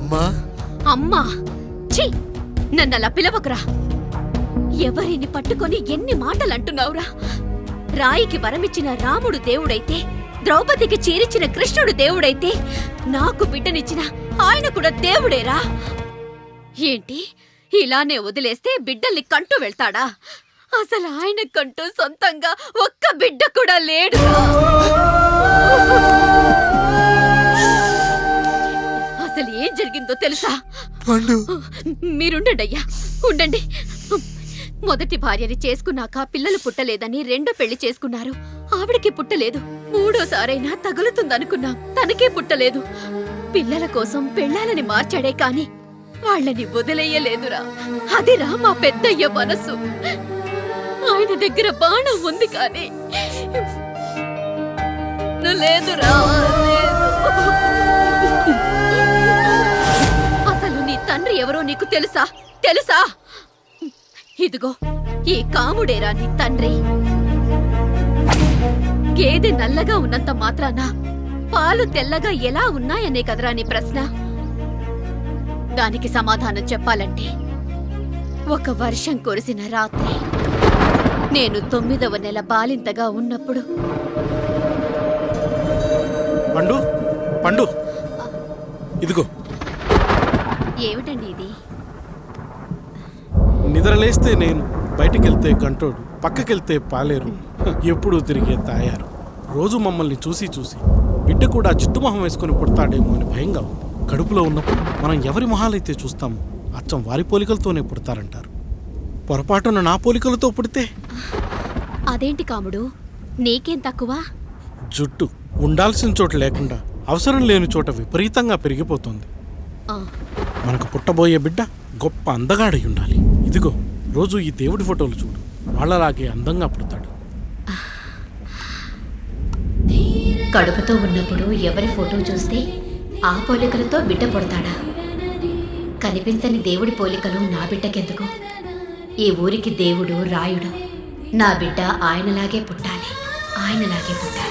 అమ్మా, అమ్మా, ఛీ, నన్ను అలా పిలవకురా. ఎవరిని పట్టుకొని ఎన్ని మాటలు అంటున్నావురా? రాయికి వరమిచ్చిన రాముడు దేవుడైతే, ద్రౌపదికి చీరిచ్చిన కృష్ణుడు దేవుడైతే, నాకు బిడ్డనిచ్చిన ఆయన కూడా దేవుడేరా. ఏంటి, ఇలానే వదిలేస్తే బిడ్డల్ని కంటూ వెళ్తాడా? అసలు ఆయన కంటూ సొంతంగా ఒక్క బిడ్డ కూడా లేడు. అసలు ఏం జరిగిందో తెలుసా? మీరుండండి అయ్యా, ఉండండి. మొదటి భార్యని చేసుకున్నాక పిల్లలు పుట్టలేదని 2వ పెళ్లి చేసుకున్నారు. ఆవిడకి పుట్టలేదు. 3వసారైనా తగులుతుందనుకున్నాం, తనకే పుట్టలేదు. పిల్లల కోసం పెళ్ళాలని మార్చాడే కాని వాళ్ళని వదిలేయలేదురా. అదిరా మా పెద్దయ్య మనసు. ఆయన దగ్గర బాణం ఉంది కానీ లేదురా, లేదు. అసలు నీ తండ్రి ఎవరో నీకు తెలుసా? తెలుసా? ఇదిగో ఈ కాముడేరా నీ తండ్రి. గేదె నల్లగా ఉన్నంత మాత్రాన పాలు తెల్లగా ఎలా ఉన్నాయనే కదరా నీ ప్రశ్న. దానికి సమాధానం చెప్పాలంటే ఒక వర్షం కురిసిన రాత్రి నేను 9వ నెల బాలింతగా ఉన్నప్పుడు. పండు పండు ఇదిగో. ఏమిటండి ఇది? నిద్రలేస్తే నేను, బయటికెళ్తే గంటోడు, పక్కకెళ్తే పాలేరు, ఎప్పుడూ తిరిగే తాయారు. రోజు మమ్మల్ని చూసి చూసి బిడ్డ కూడా చిట్టుమొహం వేసుకుని పుడతాడేమో అని భయంగా ఉంది. కడుపులో ఉన్నప్పుడు మనం ఎవరి మొహాలైతే చూస్తామో అచ్చం వారి పోలికలతోనే పుడతారంటారు. పొరపాటున నా పోలికలతో పుడితే? అదేంటి కాముడు, నీకేం తక్కువ? జుట్టు ఉండాల్సిన చోట లేకుండా అవసరం లేని చోట విపరీతంగా పెరిగిపోతుంది. మనకు పుట్టబోయే బిడ్డ గొప్ప అందగాడై ఉండాలి. ఇదిగో రోజు ఈ దేవుడి ఫోటోలు చూడు, వాళ్ళలాగే అందంగా పుడతాడు. కడుపుతో ఉన్నప్పుడు ఎవరి ఫోటో చూస్తే ఆ పోలికలతో బిడ్డ పుడతాడా? కనిపించని దేవుడి పోలికలు నా బిడ్డకెందుకు? ఈ ఊరికి దేవుడు రాయుడు. నా బిడ్డ ఆయనలాగే పుట్టాలి, ఆయనలాగే పుట్టాలి.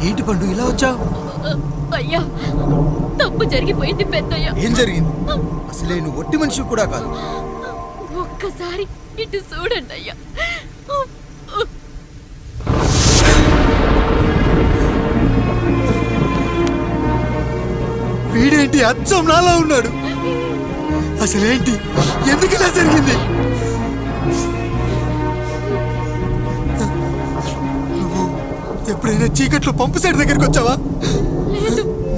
ఏంటి పండు ఇలా వచ్చావు? అయ్యా, తప్పు జరిగిపోయింది పెద్దయ్యా. ఏం జరిగింది? అసలే నువ్వు ఒట్టి మనిషి కూడా కాదు. ఒక్కసారి ఇటు చూడండి అయ్యా. వీడేంటి అచ్చం నాలా ఉన్నాడు? అసలేంటి, ఎందుకు ఇలా జరిగింది? నువ్వు ఎప్పుడైనా చీకట్లో పంపు సైడ్ దగ్గరికి వచ్చావా?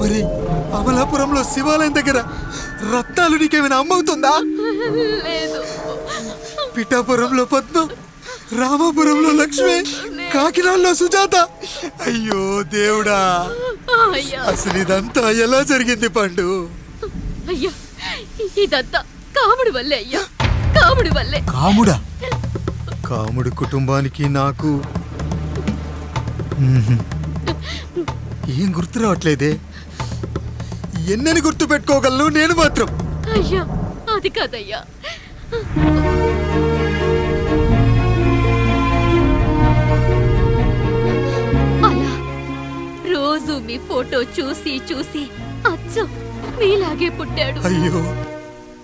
మరి అమలాపురంలో శివాలయం దగ్గర రత్నాలు నీకేమైనా అమ్మవుతుందా? పిఠాపురంలో పద్మం, రామాపురంలో లక్ష్మి, కాకినాడలో సుజాత. అయ్యో దేవుడా, అసలు ఇదంతా ఎలా జరిగింది పండు? అయ్యా, ఇదంతా కాముడు వల్లే అయ్యా, కాముడు వల్లే. కాముడా? కాముడు కుటుంబానికి నాకు ఏం గుర్తు రావట్లేదే. ఎన్నని గుర్తు పెట్టుకోగలను నేను మాత్రం? అయ్యా, అది కాదయ్యా. అలా రోజు మీ ఫోటో చూసి చూసి అచ్చం మీలాగే పుట్టాడు. అయ్యో,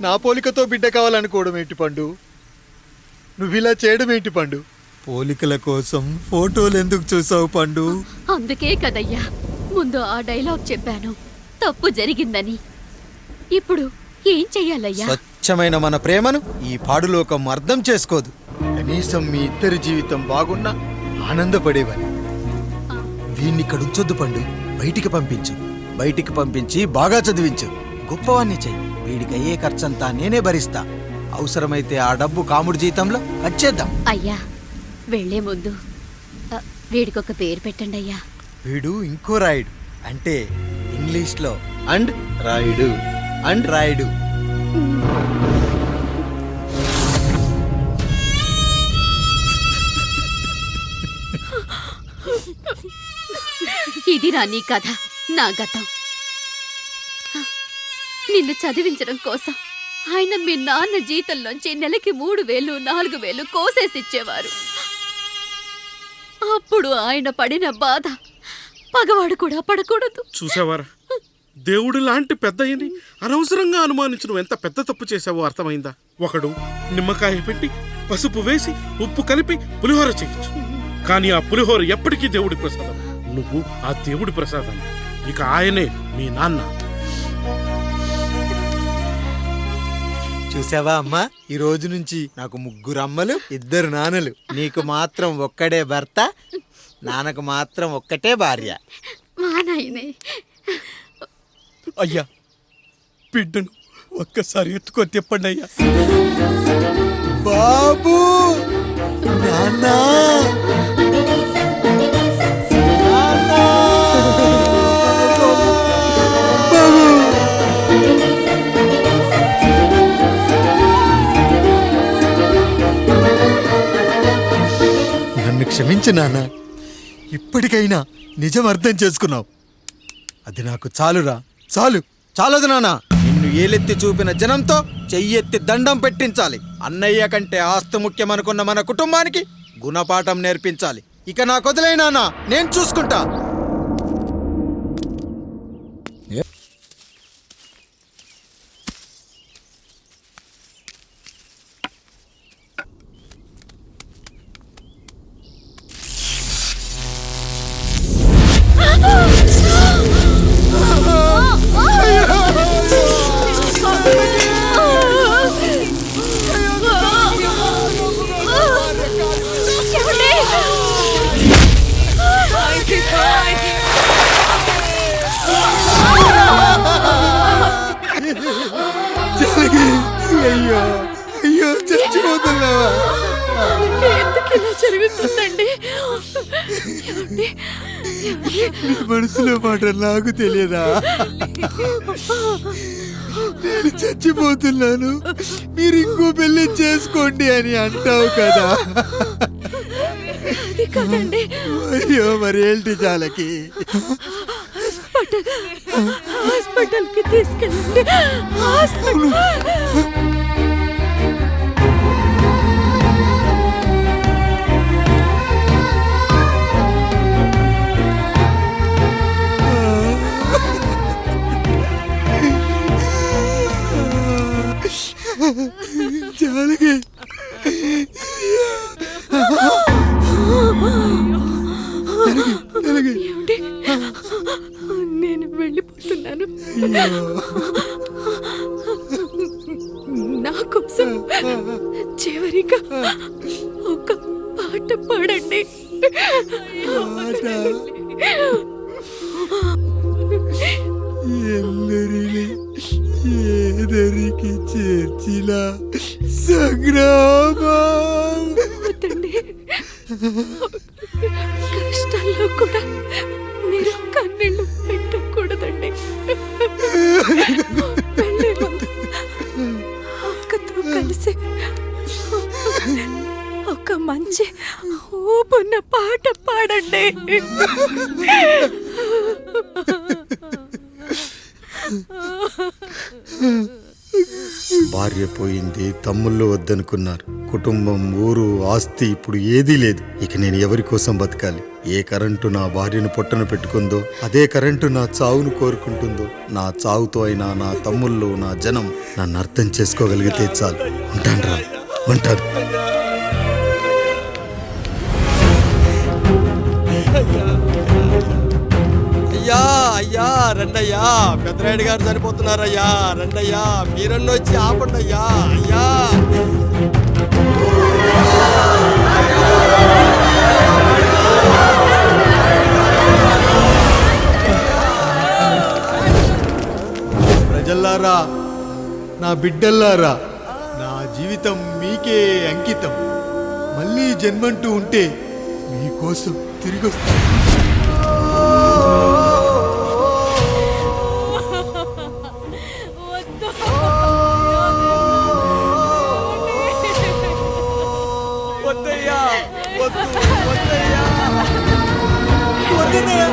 నా పోలికతో బిడ్డ కావాలనుకోవడం ఏంటి పండు? నువ్విలా చేయడం ఏంటి పండు? పోలికల కోసం ఫోటోలు ఎందుకు చూసావు పండు? అందుకే కదయ్యా ముందు ఆ డైలాగ్ చెప్పాను, తప్పు జరిగిందని. ఇప్పుడు ఏం చెయ్యాలయ్యా? స్వచ్ఛమైన మన ప్రేమను ఈ పాడులోకం అర్థం చేసుకోదు. కనీసం మీ ఇద్దరి జీవితం బాగున్నా ఆనందపడేవాని. వీణ్ణి ఇక్కడ ఉంచొద్దు పండు, బయటికి పంపించు. బయటికి పంపించి బాగా చదివించు, గొప్పవాణ్ణి చెయ్యి. వీడికి అయ్యే ఖర్చంతా నేనే భరిస్తా. అవసరమైతే ఆ డబ్బు కాముడి జీతంలో కట్ చేద్దాం. అయ్యా, వెళ్లే ముందు వీడికొక పేరు పెట్టండి అయ్యా. వీడు ఇంకో రాయుడు, అంటే ఇంగ్లీష్లో అండ్ రాయుడు, అండ్ రాయుడు. ఇది రా నీ కథ, నా గతం. నిన్ను చదివించడం కోసం ఆయన మీ నాన్న జీతంలోంచి నెలకి 3,000, 4,000 కోసేసిచ్చేవారు. అప్పుడు ఆయన పడిన బాధ పగవాడు కూడా పడకూడదు. చూసావారా, దేవుడు లాంటి పెద్దయ్యని అనవసరంగా అనుమానించడం ఎంత పెద్ద తప్పు చేశావో అర్థమైందా? ఒకడు నిమ్మకాయ పెట్టి పసుపు వేసి ఉప్పు కలిపి పులిహోర చేయొచ్చు, కానీ ఆ పులిహోర ఎప్పటికీ దేవుడి ప్రసాదం. నువ్వు ఆ దేవుడి ప్రసాదం. ఇక ఆయనే మీ నాన్న. చూసావా అమ్మా, ఈ రోజు నుంచి నాకు 3 అమ్మలు 2 నాన్నలు. నీకు మాత్రం ఒక్కడే భర్త, నాన్నకు మాత్రం ఒక్కటే భార్య. మా నాయనే అయ్యా, బిడ్డను ఒక్కసారి ఎత్తుకొని తిప్పండి అయ్యా. బాబు, నాన్న, నన్ను క్షమించు నాన్న. ఇప్పటికైనా నిజం అర్థం చేసుకున్నావు. అది నాకు చాలురా, చాలు. చాలదు నాన్న. నిన్ను ఏలెత్తి చూపిన జనంతో చెయ్యెత్తి దండం పెట్టించాలి. అన్నయ్య కంటే ఆస్తి ముఖ్యమనుకున్న మన కుటుంబానికి గుణపాఠం నేర్పించాలి. ఇక నాకు వదిలే నాన్న, నేను చూసుకుంటా. అయ్యో అయ్యో, చచ్చిపోతున్నావా? ఎందుకు ఇలా జరుగుతుందండి? నీ మనసులో మాట నాకు తెలియదా? నేను చచ్చిపోతున్నాను, మీరు ఇంకో పెళ్లి చేసుకోండి అని అంటావు కదా. అది కాదండి. అయ్యో, మరి ఏంటి జానకి? హాస్పిటల్కి తీసుకెళ్ళండి. జానకి, నేను వెళ్ళిపోతున్నాను. నా కోసం చివరిగా ఒక పాట పాడండి. ఎల్లరిని ఏదరికి చేర్చిన సంగ్రామం. కష్టాల్లో కూడా మీరు కన్నీళ్ళు పెట్టకూడదండి. వెళ్ళే ముందు అక్కతో కలిసి ఒక మంచి ఊపున్న పాట పాడండి. భార్య పోయింది, తమ్ముళ్ళు వద్దనుకున్నారు. కుటుంబం, ఊరు, ఆస్తి ఇప్పుడు ఏదీ లేదు. ఇక నేను ఎవరి కోసం బతకాలి? ఏ కరెంటు నా భార్యను పొట్టన పెట్టుకుందో అదే కరెంటు నా చావును కోరుకుంటుందో. నా చావుతో అయినా నా తమ్ముళ్ళు, నా జనం నన్ను అర్థం చేసుకోగలిగితే చాలు. ఉంటాను, ఉంటాను. అయ్యా అయ్యా రండయ్యా, పెద్దరాయుడు గారు చనిపోతున్నారయ్యా. రండయ్యా, మీరన్న వచ్చి ఆపండి అయ్యా. అయ్యా, ప్రజల్లారా, నా బిడ్డల్లారా, నా జీవితం మీకే అంకితం. మళ్ళీ జన్మంటూ ఉంటే మీకోసం తిరిగి వస్తాను. వద్దయ్యా, వద్దు, వద్దయ్యా, వద్దయ్యా.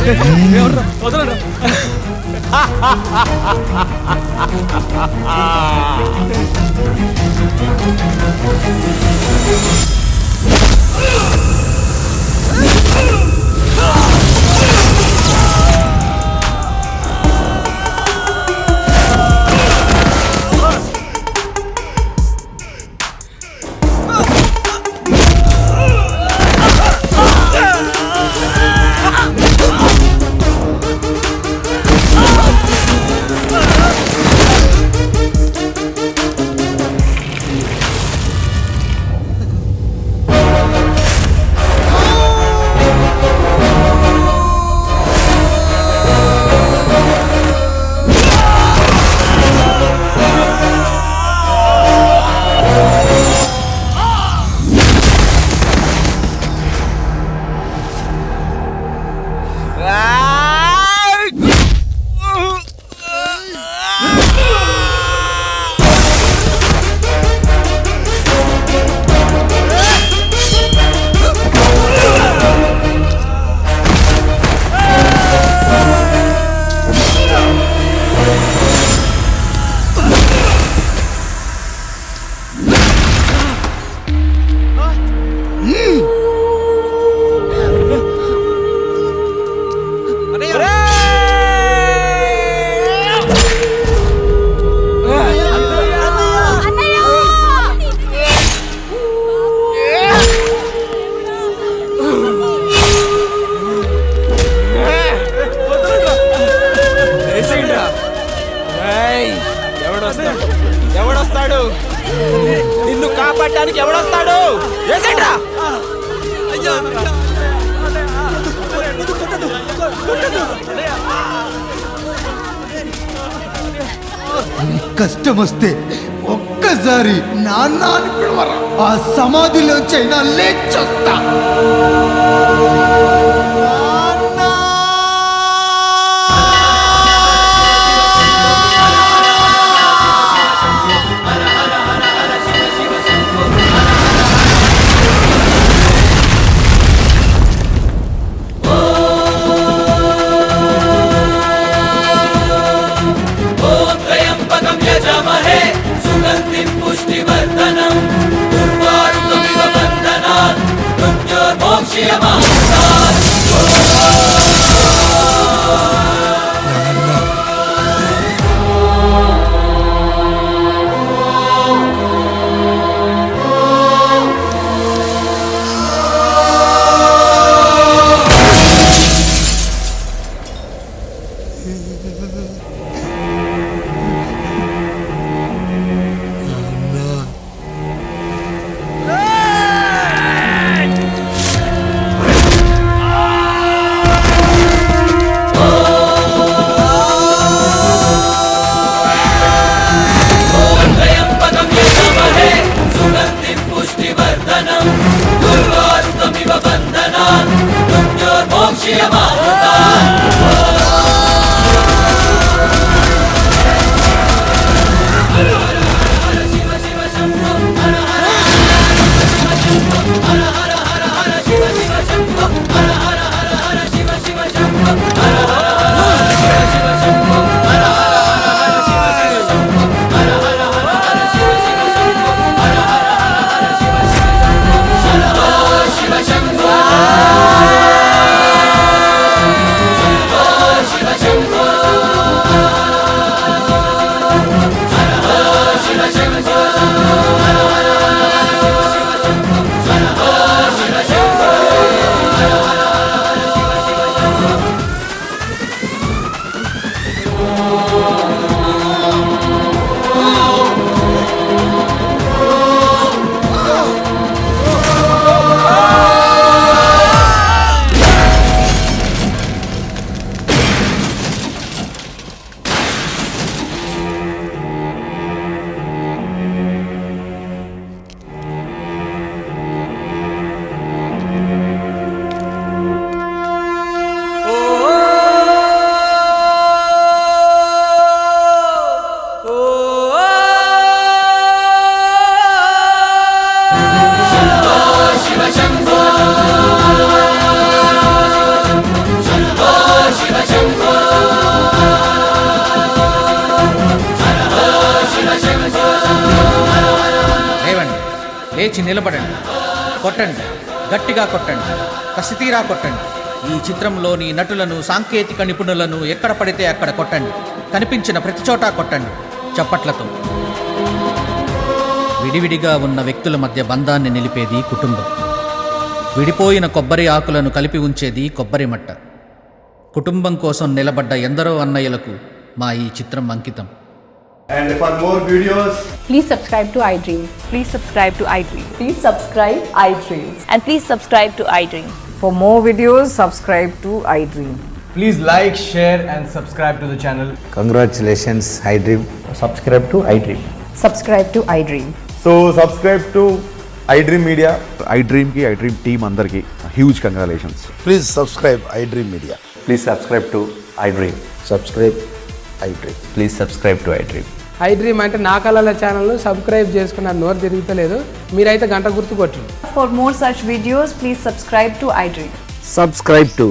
వదలరా ఎవడొస్తాడు నిన్ను కాపాడడానికి? ఎవడొస్తాడు? కష్టం వస్తే ఒక్కసారి నాన్న అని పిలవరా, ఆ సమాధిలోంచైనా లేచొస్తా. లేచి నిలబడండి, కొట్టండి, గట్టిగా కొట్టండి, కసితీరా కొట్టండి. ఈ చిత్రంలోని నటులను, సాంకేతిక నిపుణులను ఎక్కడ పడితే అక్కడ కొట్టండి. కనిపించిన ప్రతి చోట కొట్టండి చప్పట్లతో. విడివిడిగా ఉన్న వ్యక్తుల మధ్య బంధాన్ని నిలిపేది కుటుంబం. విడిపోయిన కొబ్బరి ఆకులను కలిపి ఉంచేది కొబ్బరి మట్ట. కుటుంబం కోసం నిలబడ్డ ఎందరో అన్నయ్యలకు మా ఈ చిత్రం అంకితం. And for more videos, please subscribe to iDream. Please subscribe to iDream. Please subscribe iDream. And please subscribe to iDream. For more videos, subscribe to iDream. please like, share and subscribe to the channel. Congratulations iDream. Subscribe to iDream. Subscribe to iDream. So subscribe to iDream Media. iDream ki iDream team andarki huge congratulations. Please subscribe iDream media. Please subscribe to iDream. Subscribe iDream. Please subscribe to iDream. iDream అంటే నా కళల channel subscribe చేసుకున్న నోరు తిరుగుతలేదు. మీరైతే గంట గుర్తు కొట్టండి. For more such videos, please subscribe to iDream. Subscribe to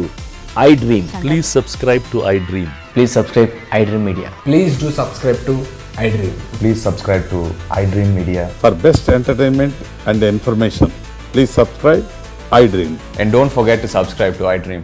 iDream. Please subscribe to iDream. Please subscribe iDream Media. Please do subscribe to iDream. Please subscribe to iDream Media. For best entertainment and information, please subscribe iDream. And don't forget to subscribe to iDream.